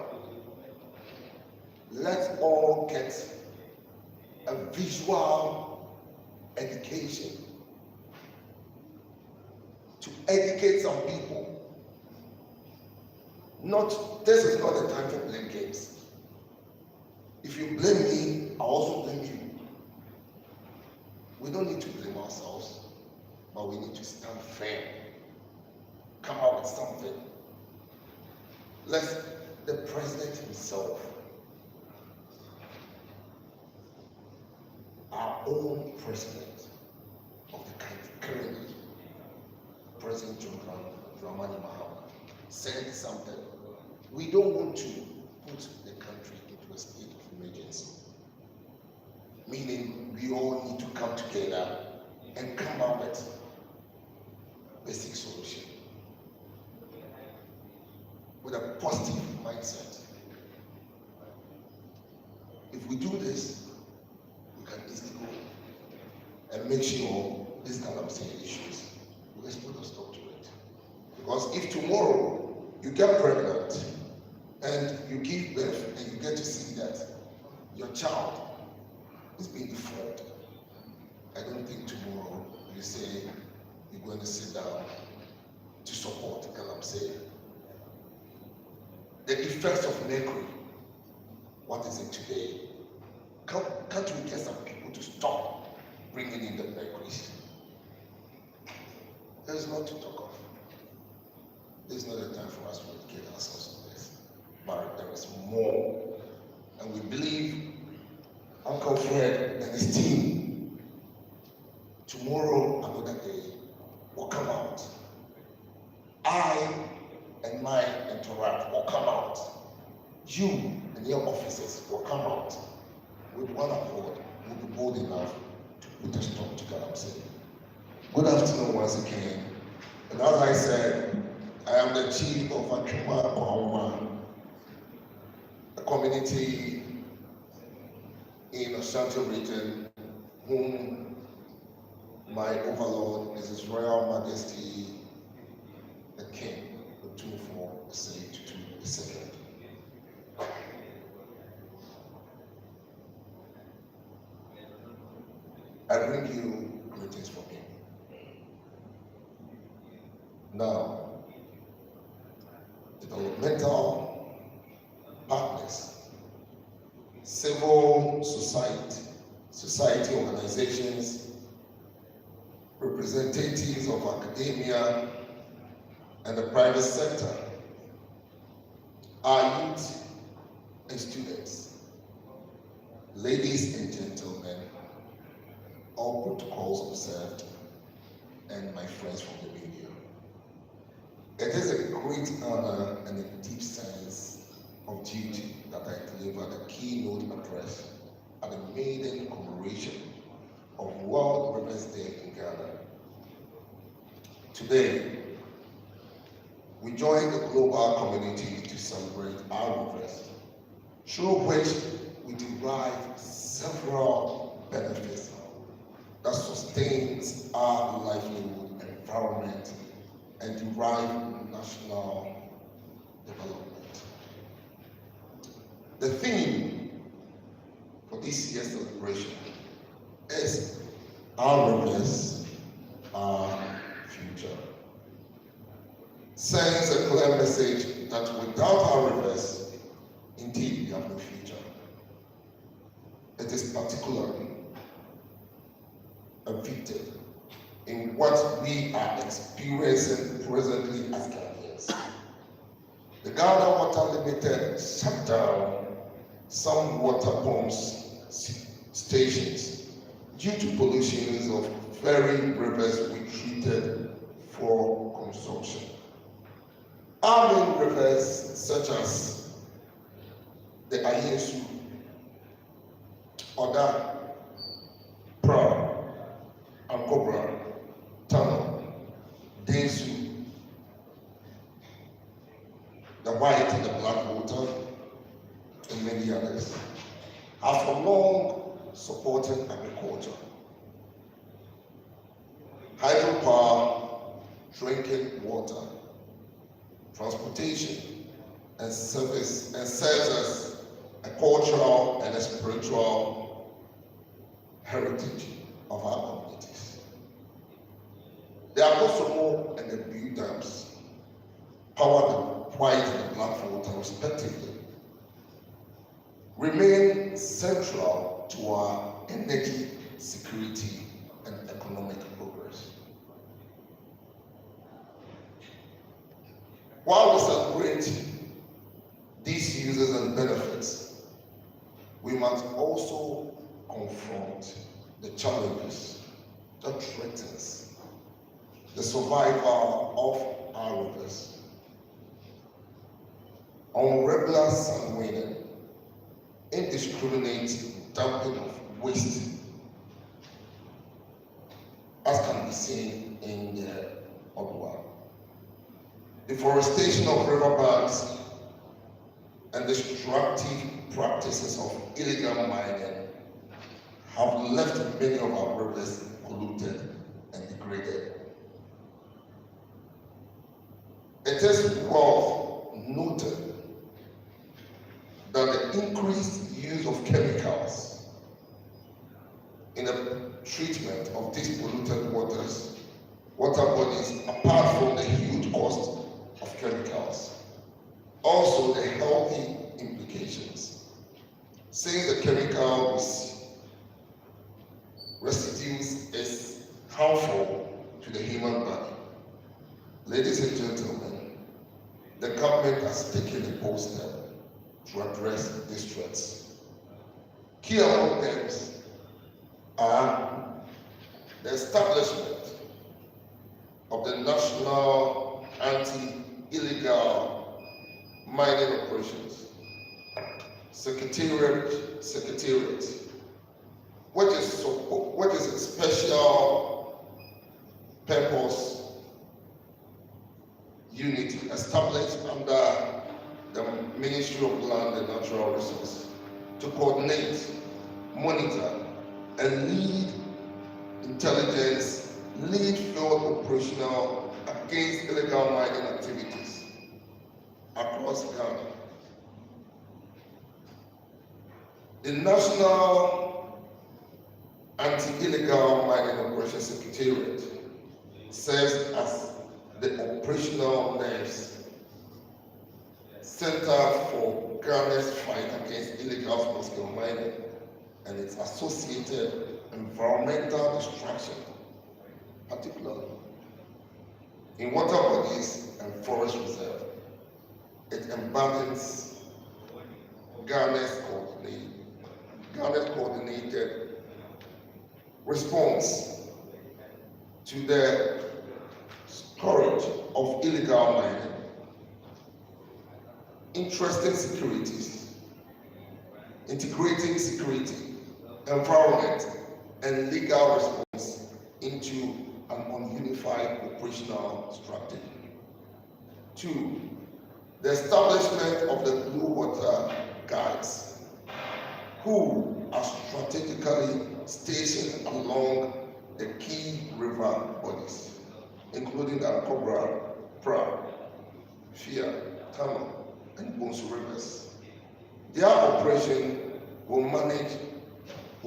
Let's all get a visual education to educate some people. This is not the time for blame games. If you blame me, I also blame you. We don't need to blame ourselves, but we need to stand firm. Come out with something. Let the president himself, our own president of the country currently, President John Dramani Mahama, said something. We don't want to put the country into a state of emergency. Meaning we all need to come together and come up with basic solution with a positive mindset. If we do this, we can easily go and make sure these galamsey issues, we just put a stop to it. Because if tomorrow you get pregnant and you give birth and you get to see that your child is being deformed, I don't think tomorrow you say you're going to sit down to support galamsey. The effects of mercury, what is it today? Can't we get some people to stop bringing in the mercury? There is not to talk of. This is not a time for us to educate ourselves on this. But there is more. And we believe Uncle Fred and his team, tomorrow, another day, will come out. I and my entourage will come out. You and your officers will come out with one accord, will be bold enough to put a stop to galamsey. Good afternoon once again. And as I said, I am the chief of Accra, a community in Ashanti region, whom my overlord is His Royal Majesty the King, the 2-4 Saint the Second. I bring you greetings from him. Now, developmental partners, civil society organizations, representatives of academia and the private sector, our youth and students, ladies and gentlemen, all protocols observed, and my friends from the media. It is a great honor and a deep sense of duty that I deliver the keynote address at the maiden commemoration of World Women's Day in Ghana. Today, we join the global community to celebrate our rivers, through which we derive several benefits that sustains our livelihood, environment, and derive national development. The theme for this year's celebration is Our Rivers, Our Future. Sends a clear message that without our rivers, indeed we have no future. It is particularly a victim in what we are experiencing presently as Ghanaians. The Ghana Water Limited shut down some water pumps stations due to pollutions of very rivers we treated for consumption. Our main rivers, such as the Ayesu, Oda, Pra, and Cobra, Tano, Desu, the white and the black water, and many others, have for long supported agriculture, hydropower, drinking water, transportation, and service, and serves as a cultural and a spiritual heritage of our communities. The Akosomo and the Biu dams power the white and the black water respectively, remain central to our energy security and economic progress. While we celebrate these uses and benefits, we must also confront the challenges that threatens the survival of our rivers. Irregular sand winning, indiscriminate dumping of waste, as can be seen in the Odwa. Deforestation of riverbanks and destructive practices of illegal mining have left many of our rivers polluted and degraded. It is well noted that the increased use of chemicals in the treatment of these polluted water bodies, apart from the huge cost of chemicals, also the healthy implications, since the chemical residues is harmful to the human body. Ladies and gentlemen, the government has taken a bold step to address these threats. Key among them are the establishment of the National Anti-Illegal Mining Operations Secretariat, which is a special purpose unit established under the Ministry of Land and Natural Resources to coordinate, monitor, and lead intelligence, lead field operational against illegal mining activities across Ghana. The National Anti-Illegal Mining Operations Secretariat serves as the operational nerves center for Ghana's fight against illegal small-scale mining and its associated environmental destruction, particularly in water bodies and forest reserve. It embodies Ghana's coordinated response to the scourge of illegal mining, interesting securities, integrating security, environment, and legal response into an unified operational strategy. 2, the establishment of the Blue Water Guides, who are strategically stationed along the key river bodies, including the Cobra, Pra, Fia, Tama, and Bonsu rivers. Their operation will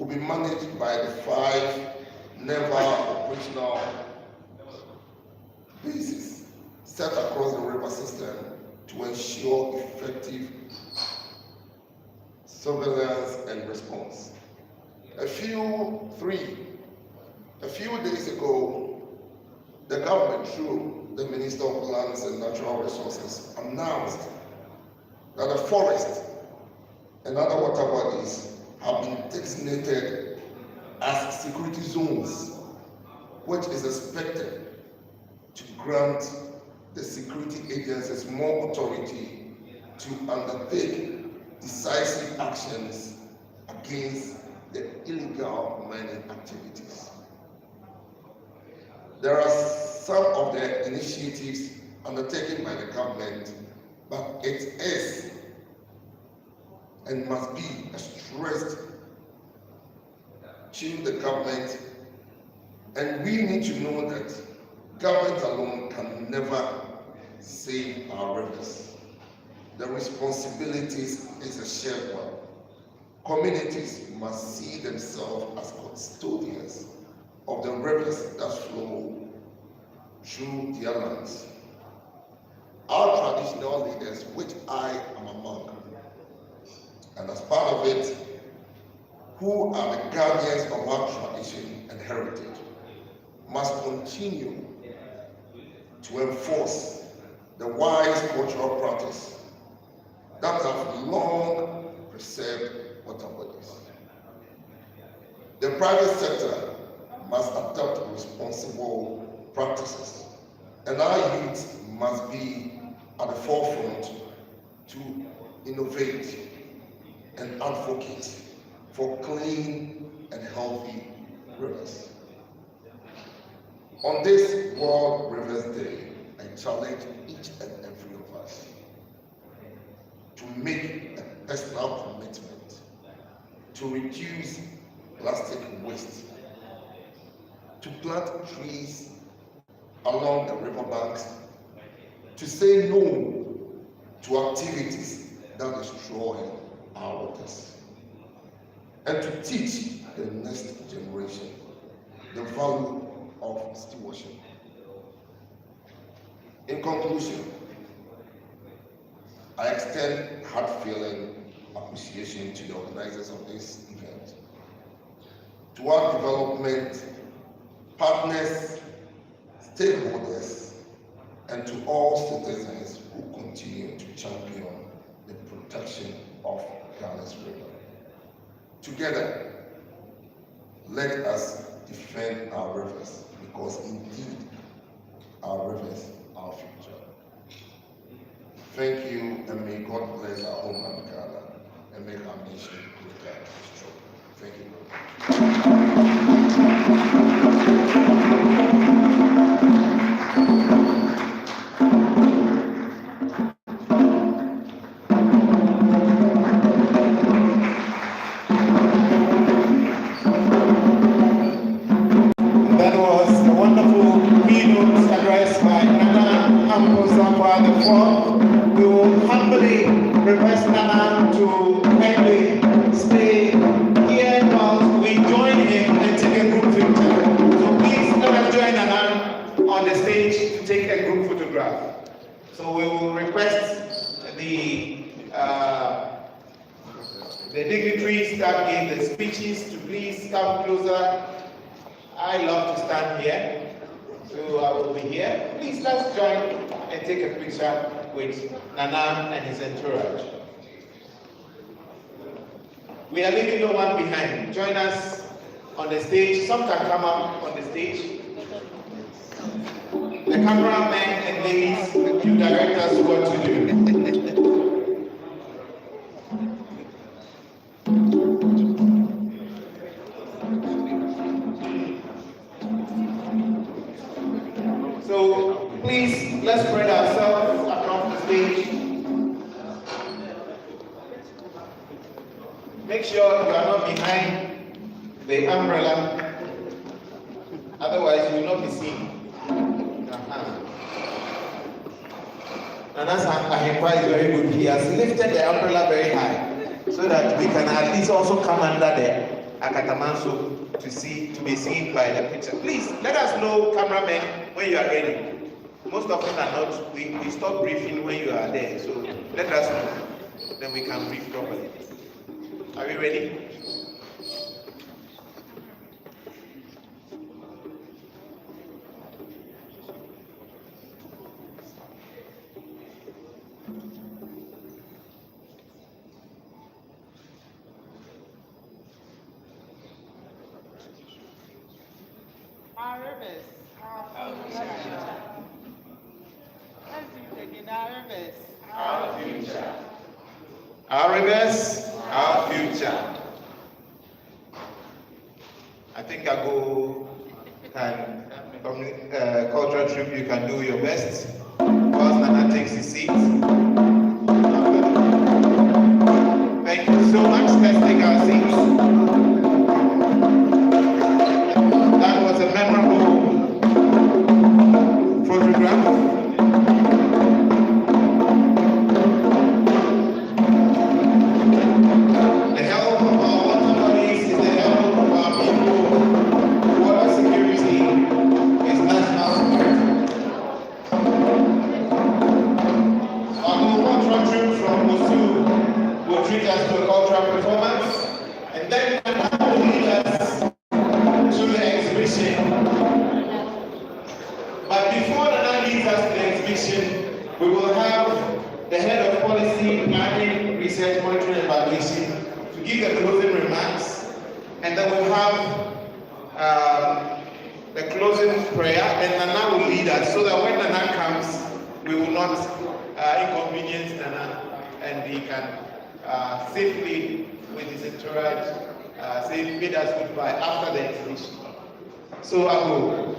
be managed by the 5 naval operational bases set across the river system to ensure effective surveillance and response. A few days ago, the government, through the Minister of Lands and Natural Resources, announced that the forest and other water bodies have been designated as security zones, which is expected to grant the security agencies more authority to undertake decisive actions against the illegal mining activities. There are some of the initiatives undertaken by the government, but it is and must be stressed to the government, and we need to know that government alone can never save our rivers. The responsibilities is a shared one. Communities must see themselves as custodians of the rivers that flow through their lands. Our traditional leaders, which I am among, and as part of it, who are the guardians of our tradition and heritage, must continue to enforce the wise cultural practice that have long preserved water bodies. The private sector must adopt responsible practices, and our youth must be at the forefront to innovate and advocate for clean and healthy rivers. On this World Rivers Day, I challenge each and every of us to make a personal commitment to reduce plastic waste, to plant trees along the riverbanks, to say no to activities that destroy our waters, and to teach the next generation the value of stewardship. In conclusion, I extend heart-felt appreciation to the organizers of this event, to our development partners, stakeholders, and to all citizens who continue to champion the protection of Ghana's river. Together, let us defend our rivers, because indeed our rivers are our future. Thank you, and may God bless our homeland Ghana and make our nation greater and stronger. Thank you. That was a wonderful keynote address by Nana Amposawa IV. We will humbly request Nana to kindly stay here while we join him and take a group picture. So please let us join Nana on the stage to take a group photograph. So we will request the dignitaries that gave the speeches to please come closer. I love to stand here, so I will be here. Please let's join and take a picture with Nana and his entourage. We are leaving no one behind. Join us on the stage. Some can come up on the stage. The cameramen and ladies, the two directors, what to do. So please, let's spread ourselves across the stage. Make sure you are not behind the umbrella, otherwise you will not be seen. And as Ahimpa is very good, he has lifted the umbrella very high so that we can at least also come under the Akatamanso to be seen by the picture. Please let us know, cameramen, when you are ready. Most of them are not. We stop briefing when you are there, so let us know. Then we can brief properly. Are we ready? Our rivers, our future. I think cultural trip, you can do your best. Whilst Nana takes his seat. Thank you so much. Let's take our seats. That was a memorable photograph. The health of our water bodies is the health of our people. Water security is national security. Our cultural trip from Mosul will treat us to a cultural performance, and then will lead us to the exhibition. But before Nana leads us to the exhibition, we will have the head of policy, planning, research, monitoring, and evaluation to give the closing remarks, and then we'll have the closing prayer, and Nana will lead us so that when Nana comes, we will not inconvenience Nana, and he can safely, with his entourage, say bid us goodbye after the exhibition. So I will.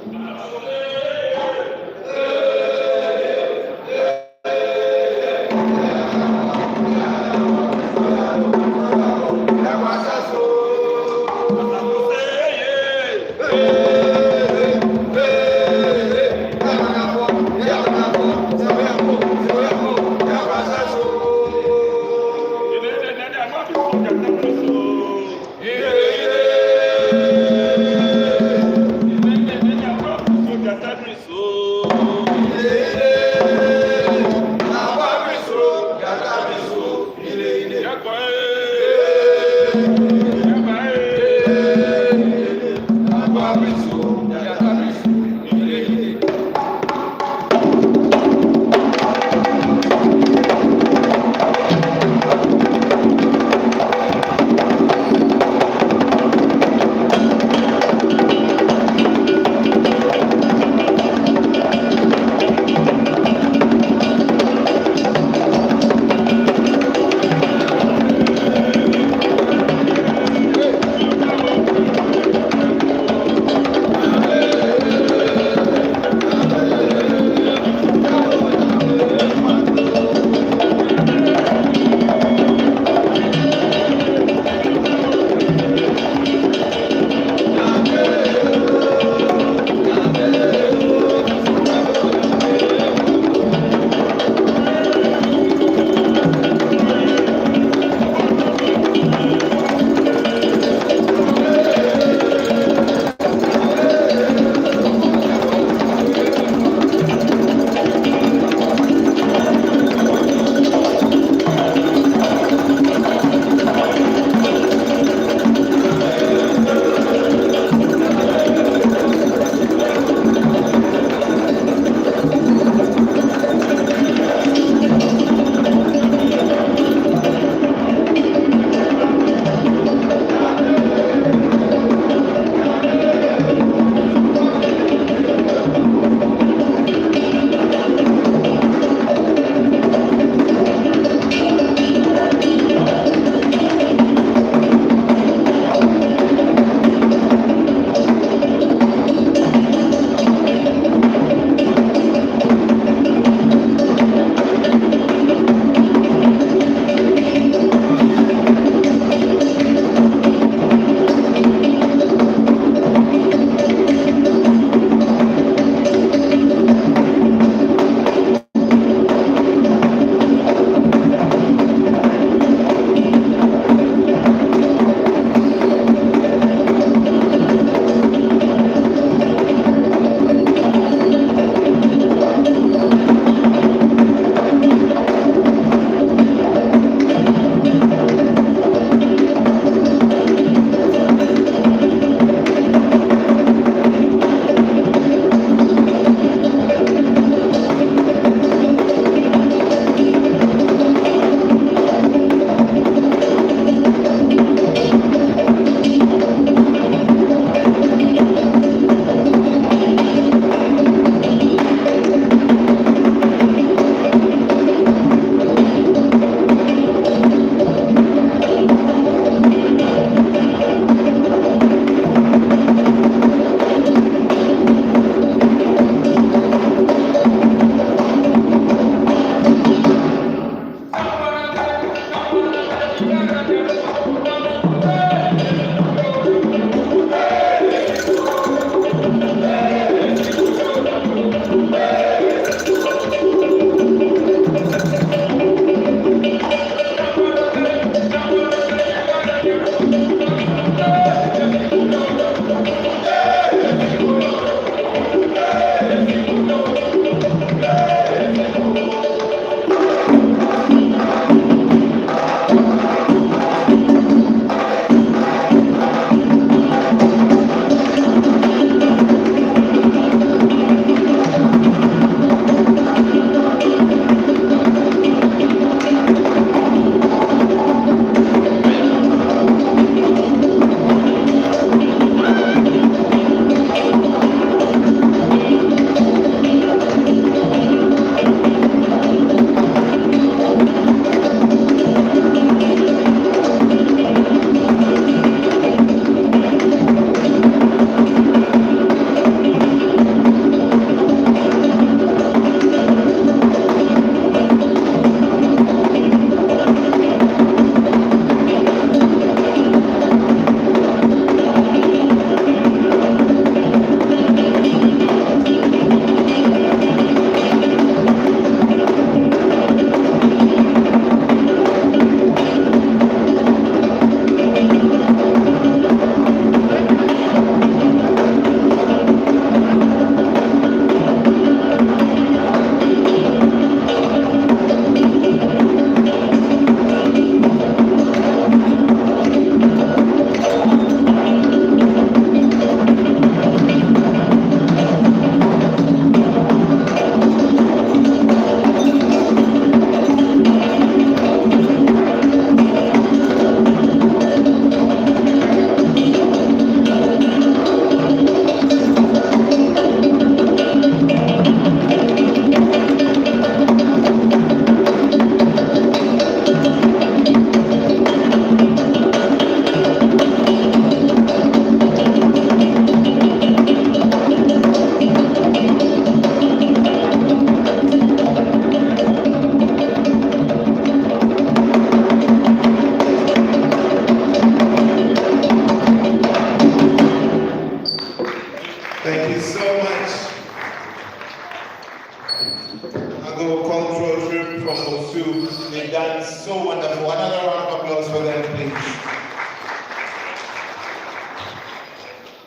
so wonderful. Another round of applause for them, please.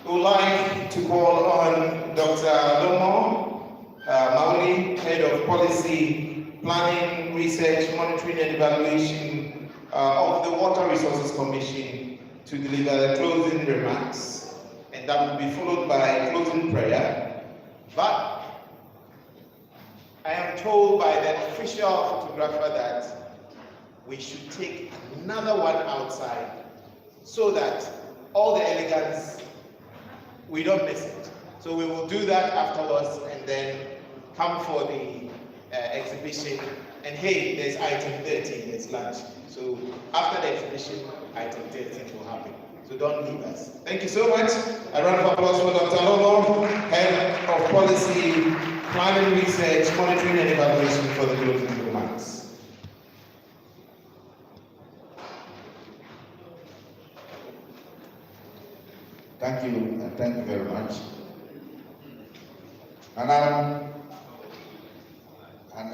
We would like to call on Dr. Lomo Mauli, Head of Policy, Planning, Research, Monitoring and Evaluation of the Water Resources Commission to deliver the closing remarks. And that will be followed by a closing prayer. But I am told by the official photographer that we should take another one outside so that all the elegance, we don't miss it. So we will do that afterwards and then come for the exhibition. And hey, there's item 13, there's lunch. So after the exhibition, item 13 will happen. So don't leave us. Thank you so much. A round of applause for Dr. Lolo, Head of Policy, Planning, Research, Monitoring and Evaluation for the closing remarks. Thank you, and thank you very much. And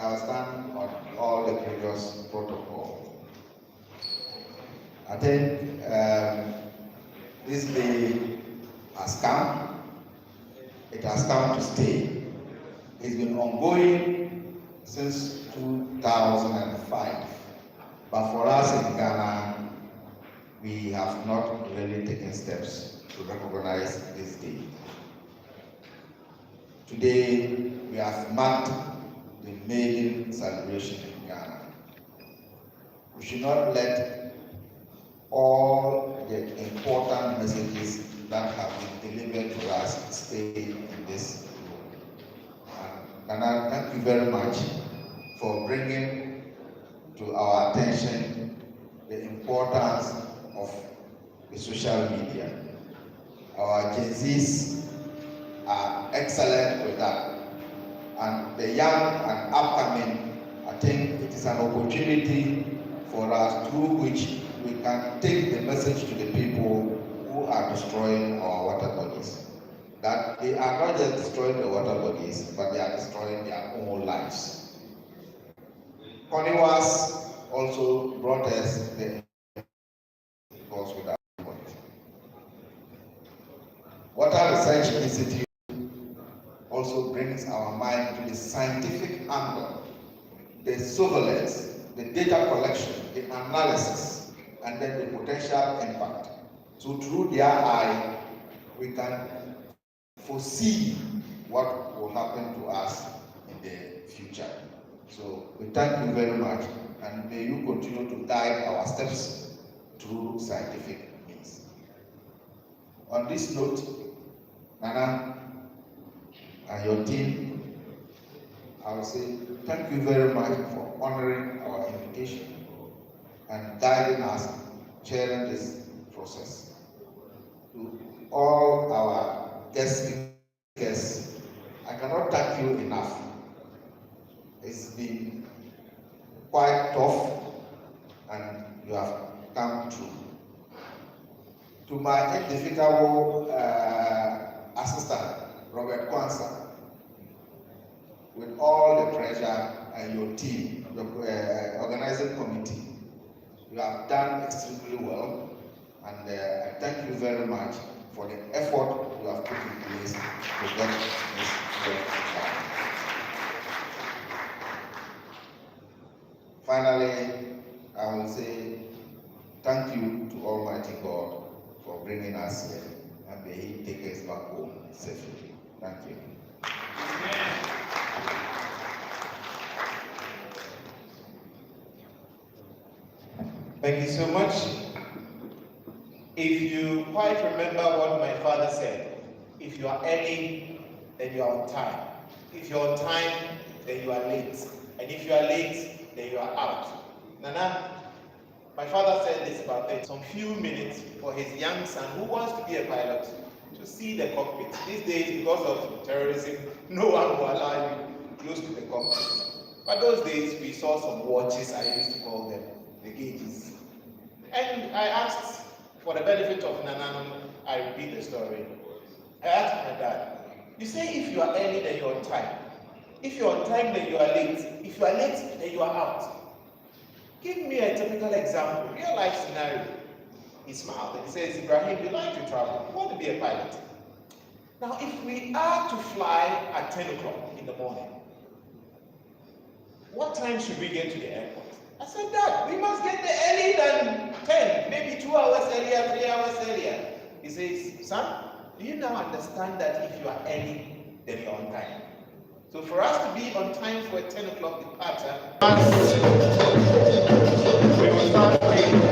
I'll stand on all the previous protocol. I think this day has come. It has come to stay. It's been ongoing since 2005. But for us in Ghana, we have not really taken steps to recognize this day. Today, we have marked the maiden celebration in Ghana. We should not let all the important messages that have been delivered to us stay in this room. And I thank you very much for bringing to our attention the importance of the social media. Our Gen Zs are excellent with that. And the young and upcoming, I think it is an opportunity for us through which we can take the message to the people who are destroying our water bodies. That they are not just destroying the water bodies, but they are destroying their own lives. Coniwas also brought us the course with that point. Water Research Institute also brings our mind to the scientific angle, the surveillance, the data collection, the analysis, and then the potential impact. So through their eye, we can foresee what will happen to us in the future. So we thank you very much, and may you continue to guide our steps through scientific means. On this note, Nana and your team, I will say thank you very much for honoring our invitation and guiding us, chairing this process. To all our guest speakers, I cannot thank you enough. It's been quite tough, and you have come through. To my indefatigable assistant, Robert Kwanzaa, with all the pressure and your team, your organizing committee, you have done extremely well, and I thank you very much for the effort you have put in place to get this work done. Finally, I will say thank you to Almighty God for bringing us here, and may He take us back home safely. Thank you. Thank you so much. If you quite remember what my father said, if you are early, then you are on time. If you're on time, then you are late. And if you are late, then you are out. Nana, my father said this about some few minutes for his young son who wants to be a pilot to see the cockpit. These days, because of terrorism, no one will allow you close to the cockpit. But those days, we saw some watches, I used to call them, the gauges. And I asked, for the benefit of Nana, I repeat the story. I asked my dad, you say if you are early, then you're on time. If you're on time, then you are late. If you are late, then you are out. Give me a typical example, real life scenario. He smiled and he says, Ibrahim, you like to travel. You want to be a pilot. Now, if we are to fly at 10 o'clock in the morning, what time should we get to the airport? I said, Dad, we must get there earlier than 10, maybe 2 hours earlier, 3 hours earlier. He says, son, do you now understand that if you are early, then you're on time? So for us to be on time for a 10 o'clock departure, we will start with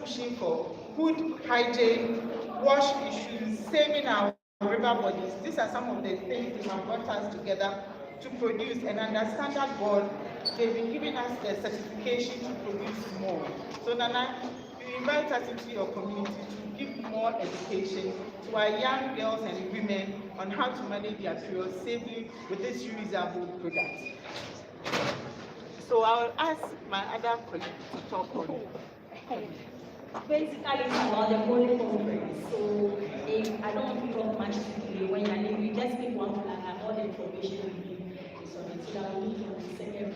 pushing for good hygiene, wash issues, saving our river bodies. These are some of the things that have brought us together to produce, and under Standard Board, they've been giving us the certification to produce more. So Nana, you invite us into your community to give more education to our young girls and women on how to manage their period safely with this reusable product. So I'll ask my other colleagues to talk on it. Basically, it's about the holy conference. So I don't want to talk much today. When you're name, you just pick one plan and all the information we give is on it. So that we need to second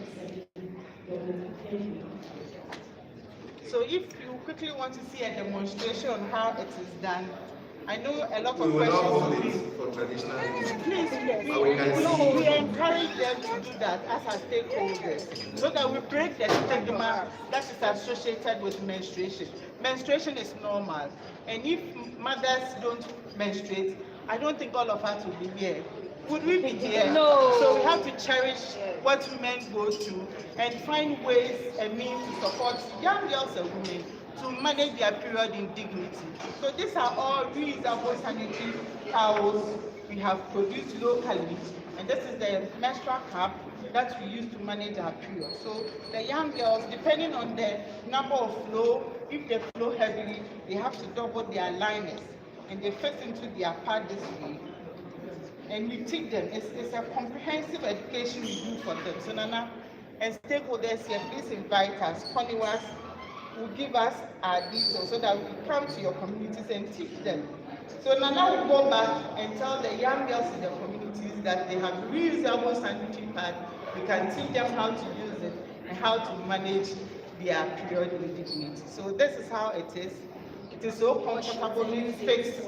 So if you quickly want to see a demonstration on how it is done, I know a lot of we will not hold questions. it for traditional. Please, we encourage them to do that as our stakeholders, so that we break the stigma that is associated with menstruation. Menstruation is normal, and if mothers don't menstruate, I don't think all of us will be here. Would we be here? No. So we have to cherish what women go through and find ways and means to support young girls and women to manage their period in dignity. So these are all reusable sanitary towels we have produced locally, and this is the menstrual cup that we use to manage our period. So the young girls, depending on the number of flow, if they flow heavily, they have to double their liners, and they fit into their pad this way. And we teach them. It's a comprehensive education we do for them. So Nana and stakeholders here, please invite us. Followers will give us our details so that we come to your communities and teach them. So Nana will go back and tell the young girls in the communities that they have reusable sanitary pads. We can teach them how to use it and how to manage their period with dignity. So this is how it is. It is so comfortably fixed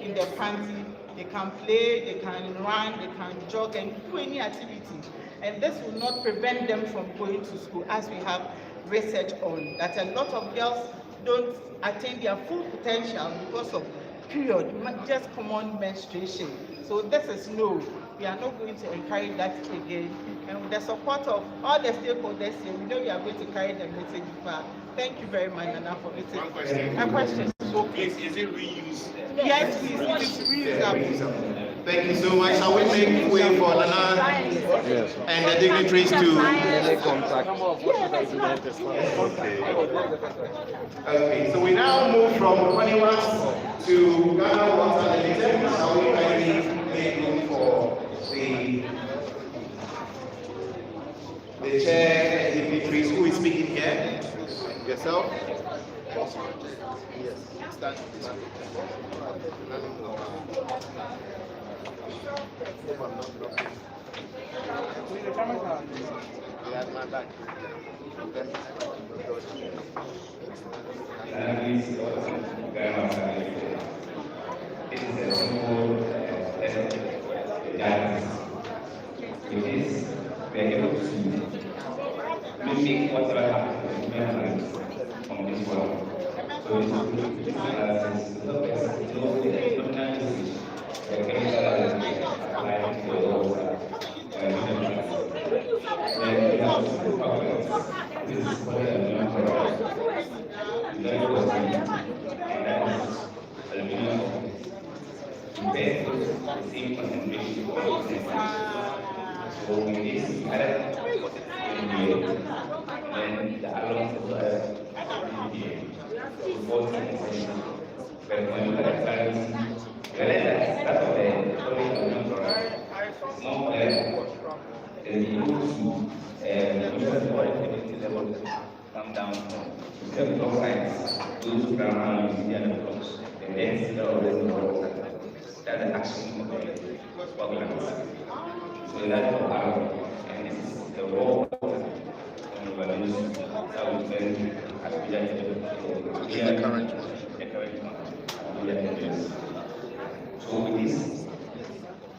in the panty. They can play, they can run, they can jog and do any activity. And this will not prevent them from going to school, as we have research on that a lot of girls don't attain their full potential because of period, just common menstruation. So this is no. We are not going to encourage that again. And with the support of all the stakeholders here, we know we are going to carry the message far. Thank you very much, Nana, for listening. A question. So please, is it reused? Yes, please. It is reusable. Thank you so much. Shall we make way for Nana and the dignitaries to... Okay, so we now move from Commemorates to Ghana Water Limited. Shall we kindly make room for the chair and dignitaries who is speaking here? Yourself? Yes. Stand. It is a simple dance. With this, we are able to mimic whatever happens to memories from this world. So it's the invest the same concentration for business. So with this, I then the allowance of but when you look at currency, you realize that of the foreign more is equal to productivity level come down from the block science, those who come around using the other blocks, the density of the blocks, that's the action of the programs. So that's the power, and this is the raw values that we spend as we are the current one. So with this,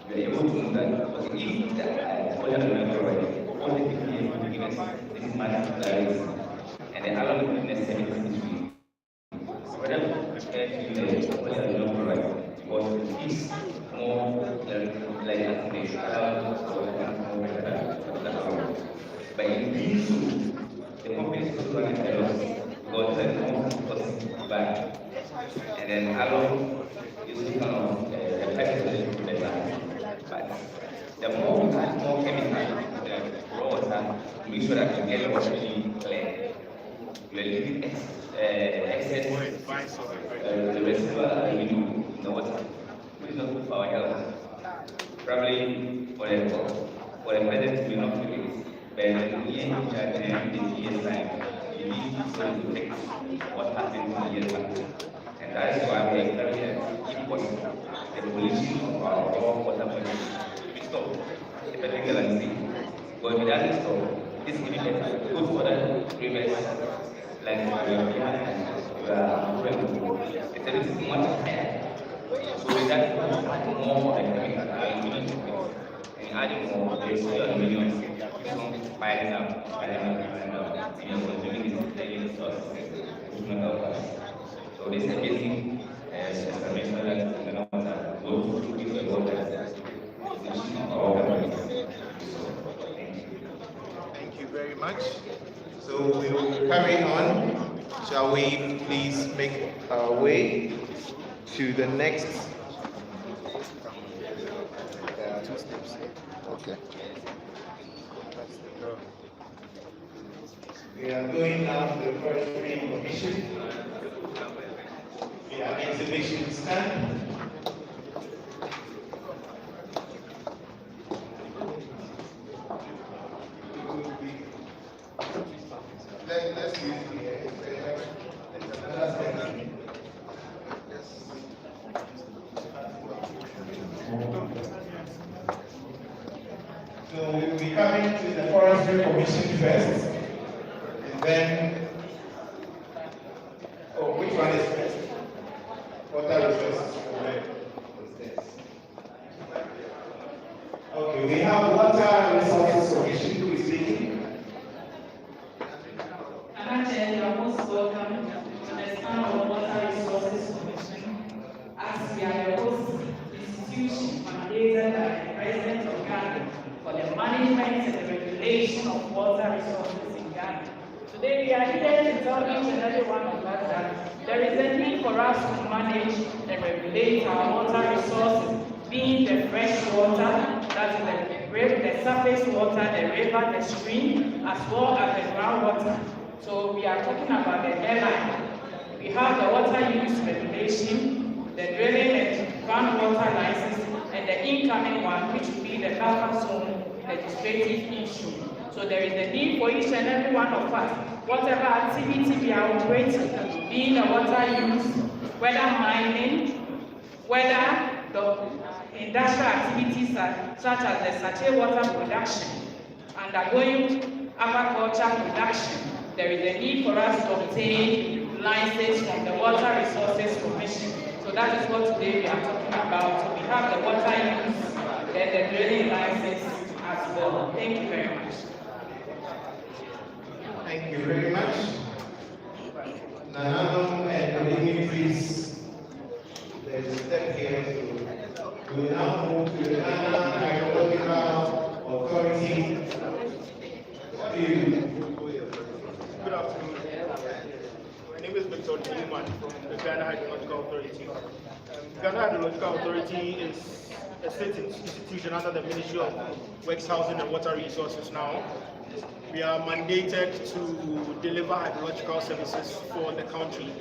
we are able to know that if that all the people given this is mathematics and the other necessary history. Whether the because it is more like but in these two, the companies could run it alone, got more possible back. And then alone is kind of effective to the land. But the more we add more chemicals, the raw water, to make sure that we get water really clear. We are leaving excess the residual in the water, which is not good for our health. Probably for the present we not feel it, but in the year's time, you need to fix what happened in the year's time. And that is why we are very important. The pollution of our raw water bodies to be stopped, particularly but without it stopped, this will be better. Good for the rivers, like we are behind and we are the service is much higher. So with that, more of the chemical and adding more, there's still a million piling up, and you're consuming this daily source, which will help us. So this is basic information that we know that those who give the water Thank you very much. So we will carry on. Shall we please make our way to the next? There are 2 steps. Okay. We are going now to the Forestry Commission. We have exhibition stand. Let's use So we will be coming to the Forestry Commission first, and then, which one is first? Water resources. Okay, we have Water Resources Commission who is speaking. Chair, you are most welcome to the stand of Water Resources Commission, as we are the host institution mandated by the President of Ghana for the management and the regulation of water resources in Ghana. Today we are here to tell each and every one of us that there is a need for us to manage and regulate our water resources, being the fresh water, that is the surface water, the river, the stream, as well as the groundwater. So we are talking about the airline. We have the water use regulation, the drilling and groundwater license, and the incoming one, which will be the buffer zone legislative issue. So there is a need for each and every one of us, whatever activity we are operating, being the water use, whether mining, whether the industrial activities such as the sachet water production, undergoing agriculture production, there is a need for us to obtain license from the Water Resources Commission. So that is what today we are talking about. So we have the water use, then the drilling license as well. Thank you very much. Thank you very much. Nanano and dignitaries, there is a step here. So we will now move to the Ghana Hydrological Authority. What do you? Good afternoon. My name is Victor Newman from the Ghana Hydrological Authority. Ghana Hydrological Authority is a state institution under the Ministry of Works, Housing and Water Resources now. We are mandated to deliver hydrological services for the country.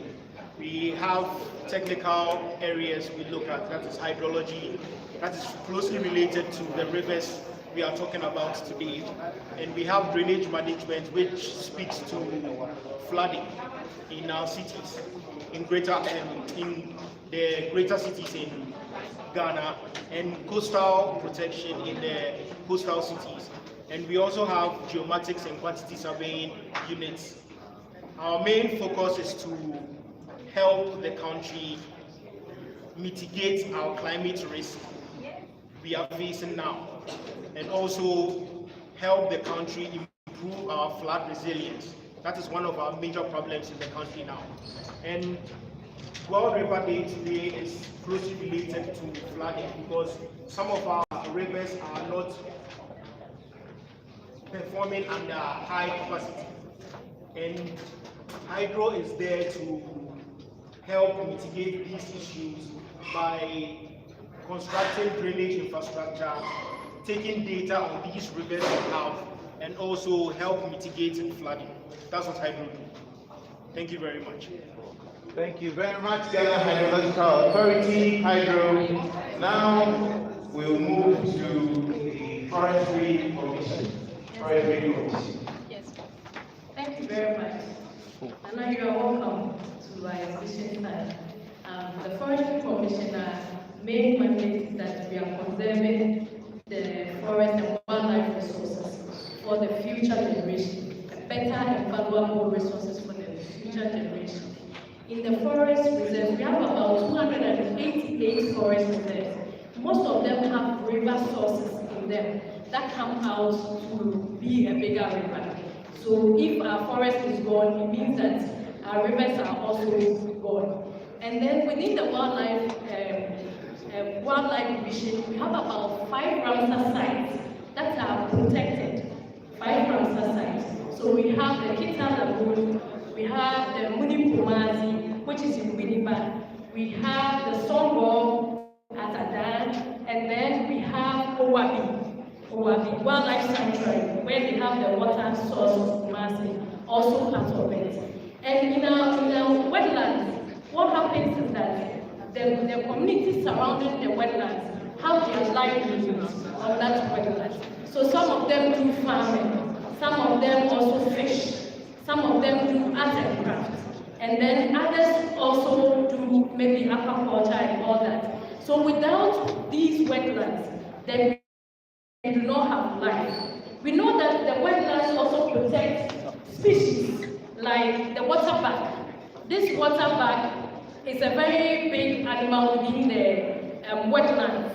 We have technical areas we look at, that is hydrology, that is closely related to the rivers we are talking about today. And we have drainage management, which speaks to flooding in our cities, in the greater cities in Ghana, and coastal protection in the coastal cities. And we also have geomatics and quantity surveying units. Our main focus is to help the country mitigate our climate risk we are facing now, and also help the country improve our flood resilience. That is one of our major problems in the country now. And World River Day today is closely related to flooding because some of our rivers are not performing under high capacity. And hydro is there to help mitigate these issues by constructing drainage infrastructure, taking data on these rivers we have, and also help mitigate flooding. That's what hydro do. Thank you very much. Thank you very much, Ghana Hydrological Authority, Hydro. Now we'll move to the Forestry Commission. Yes. Thank you very much. And now you are welcome to our exhibition side. The Forestry Commissioner main mandate is that we are conserving the forest and wildlife resources for the future generation, better and valuable resources for the future generation. In the forest reserve, we have about 288 forest reserves. Most of them have river sources in them that come out to be a bigger river. So if our forest is gone, it means that our rivers are also gone. And then within the wildlife division, we have about 5 Ramsar sites that are protected. 5 Ramsar sites. So we have the Kita Lagoon, we have the Muni Pumazi, which is in Winnipeg, we have the Songo at Adan, and then we have Owabi Wildlife Sanctuary, where they have the water source of Pumazi, also part of it. And in our wetlands, what happens is that the communities surrounding the wetlands have their livelihoods on that wetland. So some of them do farming, some of them also fish, some of them do art and craft, and then others also do maybe aquaculture and all that. So without these wetlands, then we do not have life. We know that the wetlands also protect species like the waterback. This waterback is a very big animal within the wetlands,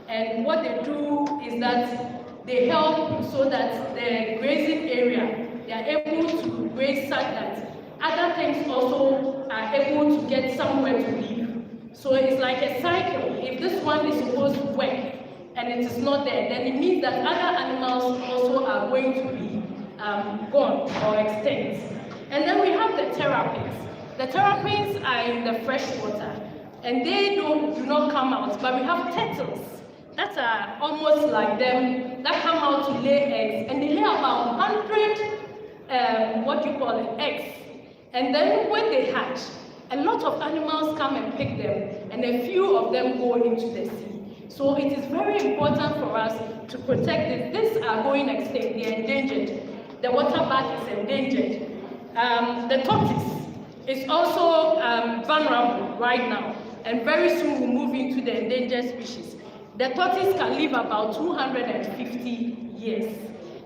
and what they do is that they help so that the grazing area, they are able to graze such that other things also are able to get somewhere to live. So it's like a cycle. If this one is supposed to work and it is not there, then it means that other animals also are going to be gone or extinct. And then we have the terrapins. The terrapins are in the fresh water, and they do not come out, but we have turtles that are almost like them, that come out to lay eggs, and they lay about 100, eggs. And then when they hatch, a lot of animals come and pick them, and a few of them go into the sea. So it is very important for us to protect this. These are going extinct, they are endangered. The waterback is endangered. The tortoise is also vulnerable right now, and very soon we'll move into the endangered species. The tortoise can live about 250 years.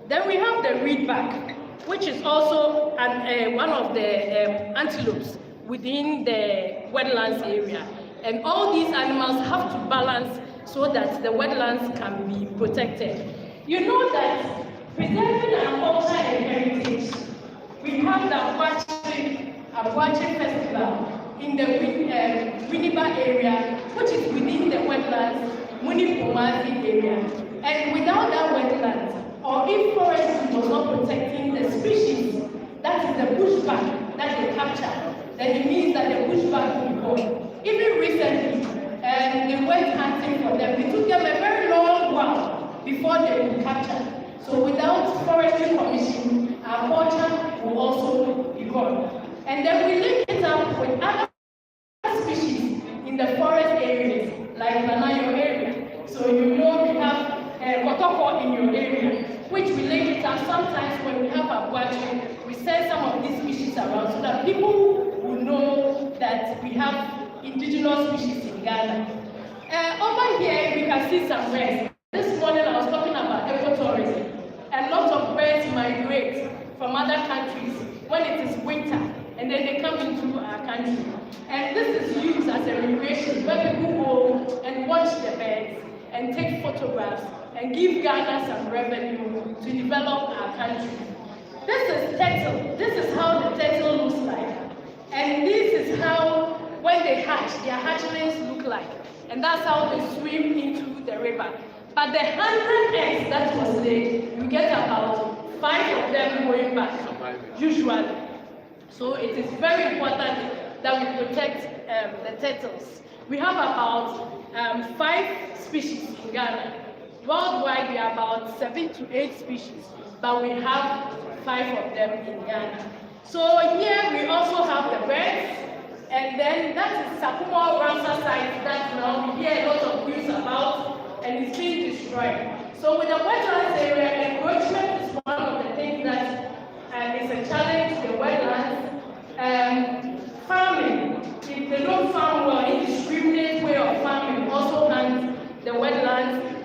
Then we have the reedback, which is also one of the antelopes within the wetlands area. And all these animals have to balance so that the wetlands can be protected. You know that preserving our culture and heritage, we have the Abuache Festival in the Winnipeg area, which is within the wetlands, Muni Pumazi area. And without that wetlands, or if forestry was not protecting the species, that is the bushback that they capture, then it means that the bushback will be gone. Even recently, they went hunting for them. It took them a very long while before they would capture. So without Forestry Commission, our culture will also be gone. And then we link it up with other species in the forest areas, like Lanayo area. So you know we have Kotoko in your area, which we link it up. Sometimes when we have a budget, we send some of these species around so that people will know that we have indigenous species in Ghana. Over here, we can see some birds. This morning I was talking about ecotourism. A lot of birds migrate from other countries when it is winter, and then they come into our country. And this is used as a recreation where people go and watch the birds and take photographs and give Ghana some revenue to develop our country. This is turtle. This is how the turtle looks like. And this is how, when they hatch, their hatchlings look like. And that's how they swim into the river. But the 100 eggs that was laid, you get about 5 of them going back, usually. So it is very important that we protect the turtles. We have about 5 species in Ghana. Worldwide, there are about 7 to 8 species, but we have 5 of them in Ghana. So here we also have the birds, and then that is Sakumo Ramsar site that now we hear a lot of news about, and it's being destroyed. So with the wetlands area, encroachment is one of the things that is a challenge to the wetlands. Farming, if they don't farm well, indiscriminate way of farming also harms the wetlands.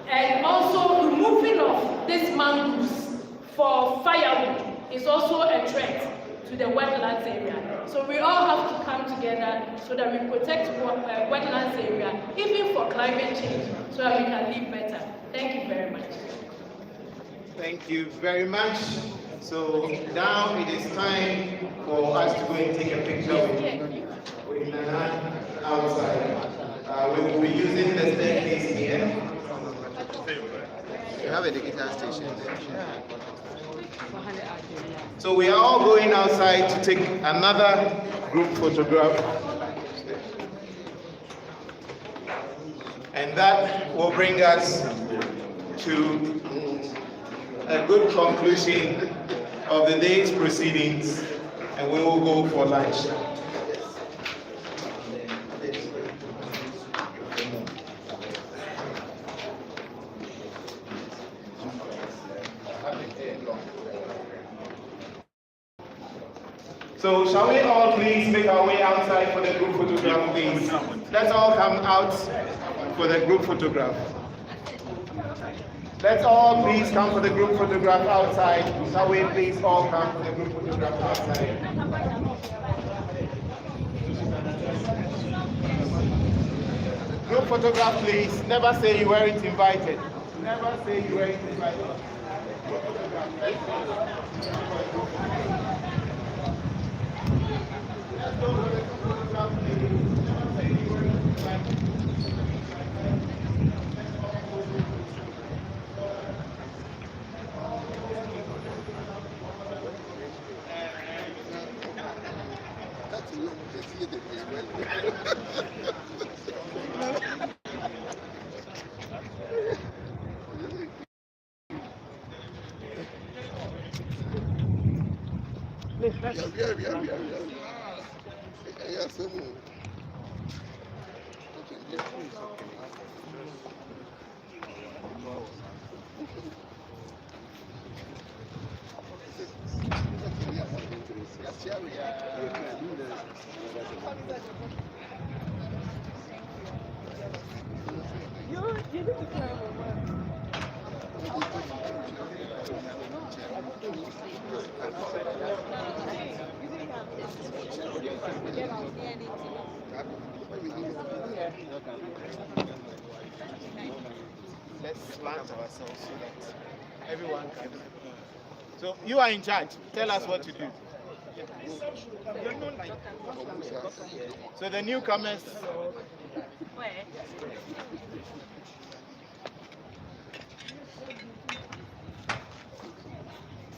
And also removing of these mangroves for firewood is also a threat to the wetlands area. So we all have to come together so that we protect wetlands area, even for climate change, so that we can live better. Thank you very much. Thank you very much. So now it is time for us to go and take a picture with Nana outside. We will be using the staircase here. You have a digital station there. So we are all going outside to take another group photograph. And that will bring us to a good conclusion of the day's proceedings, and we will go for lunch. So shall we all please make our way outside for the group photograph, please? Let's all come out for the group photograph. Let's all please come for the group photograph outside. Shall we please all come for the group photograph outside? Group photograph, please. Never say you weren't invited. Never say you weren't invited. Let's go. Let's go for the group photograph, please. Never say you weren't invited. Let's plant ourselves so that everyone can. So you are in charge. Tell us what to do. So the newcomers.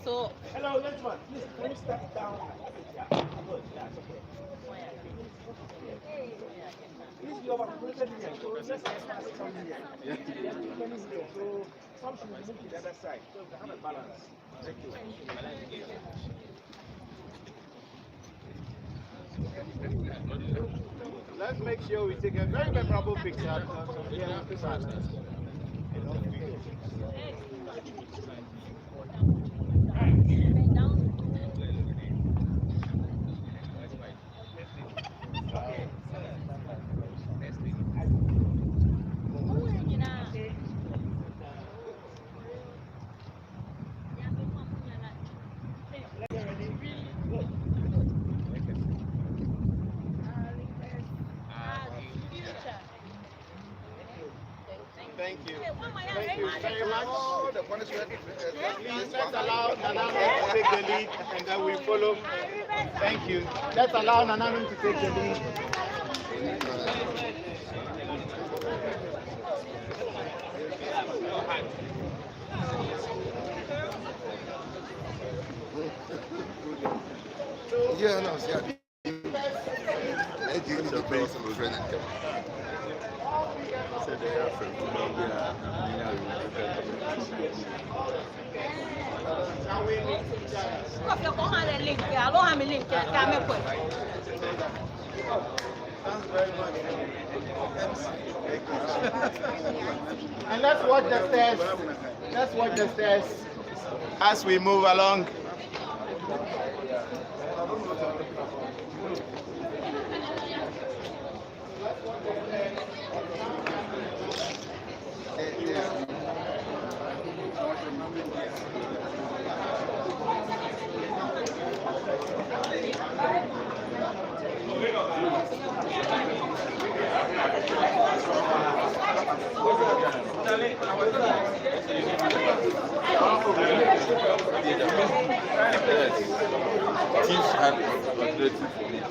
So hello, next one. Please, can you step down? Yeah. Some should move to the other side, so we have a balance. Thank you. Let's make sure we take a very memorable picture. Thank you. Thank you very much. Please, let's allow Nana to take the lead and then we follow. Thank you. Let's allow Nana to take the lead. Yeah, no, yeah. Thank you. The person who's ready to come. So they are from Colombia. And let's watch the stairs. Let's watch the stairs as we move along. Teach and alternative for me.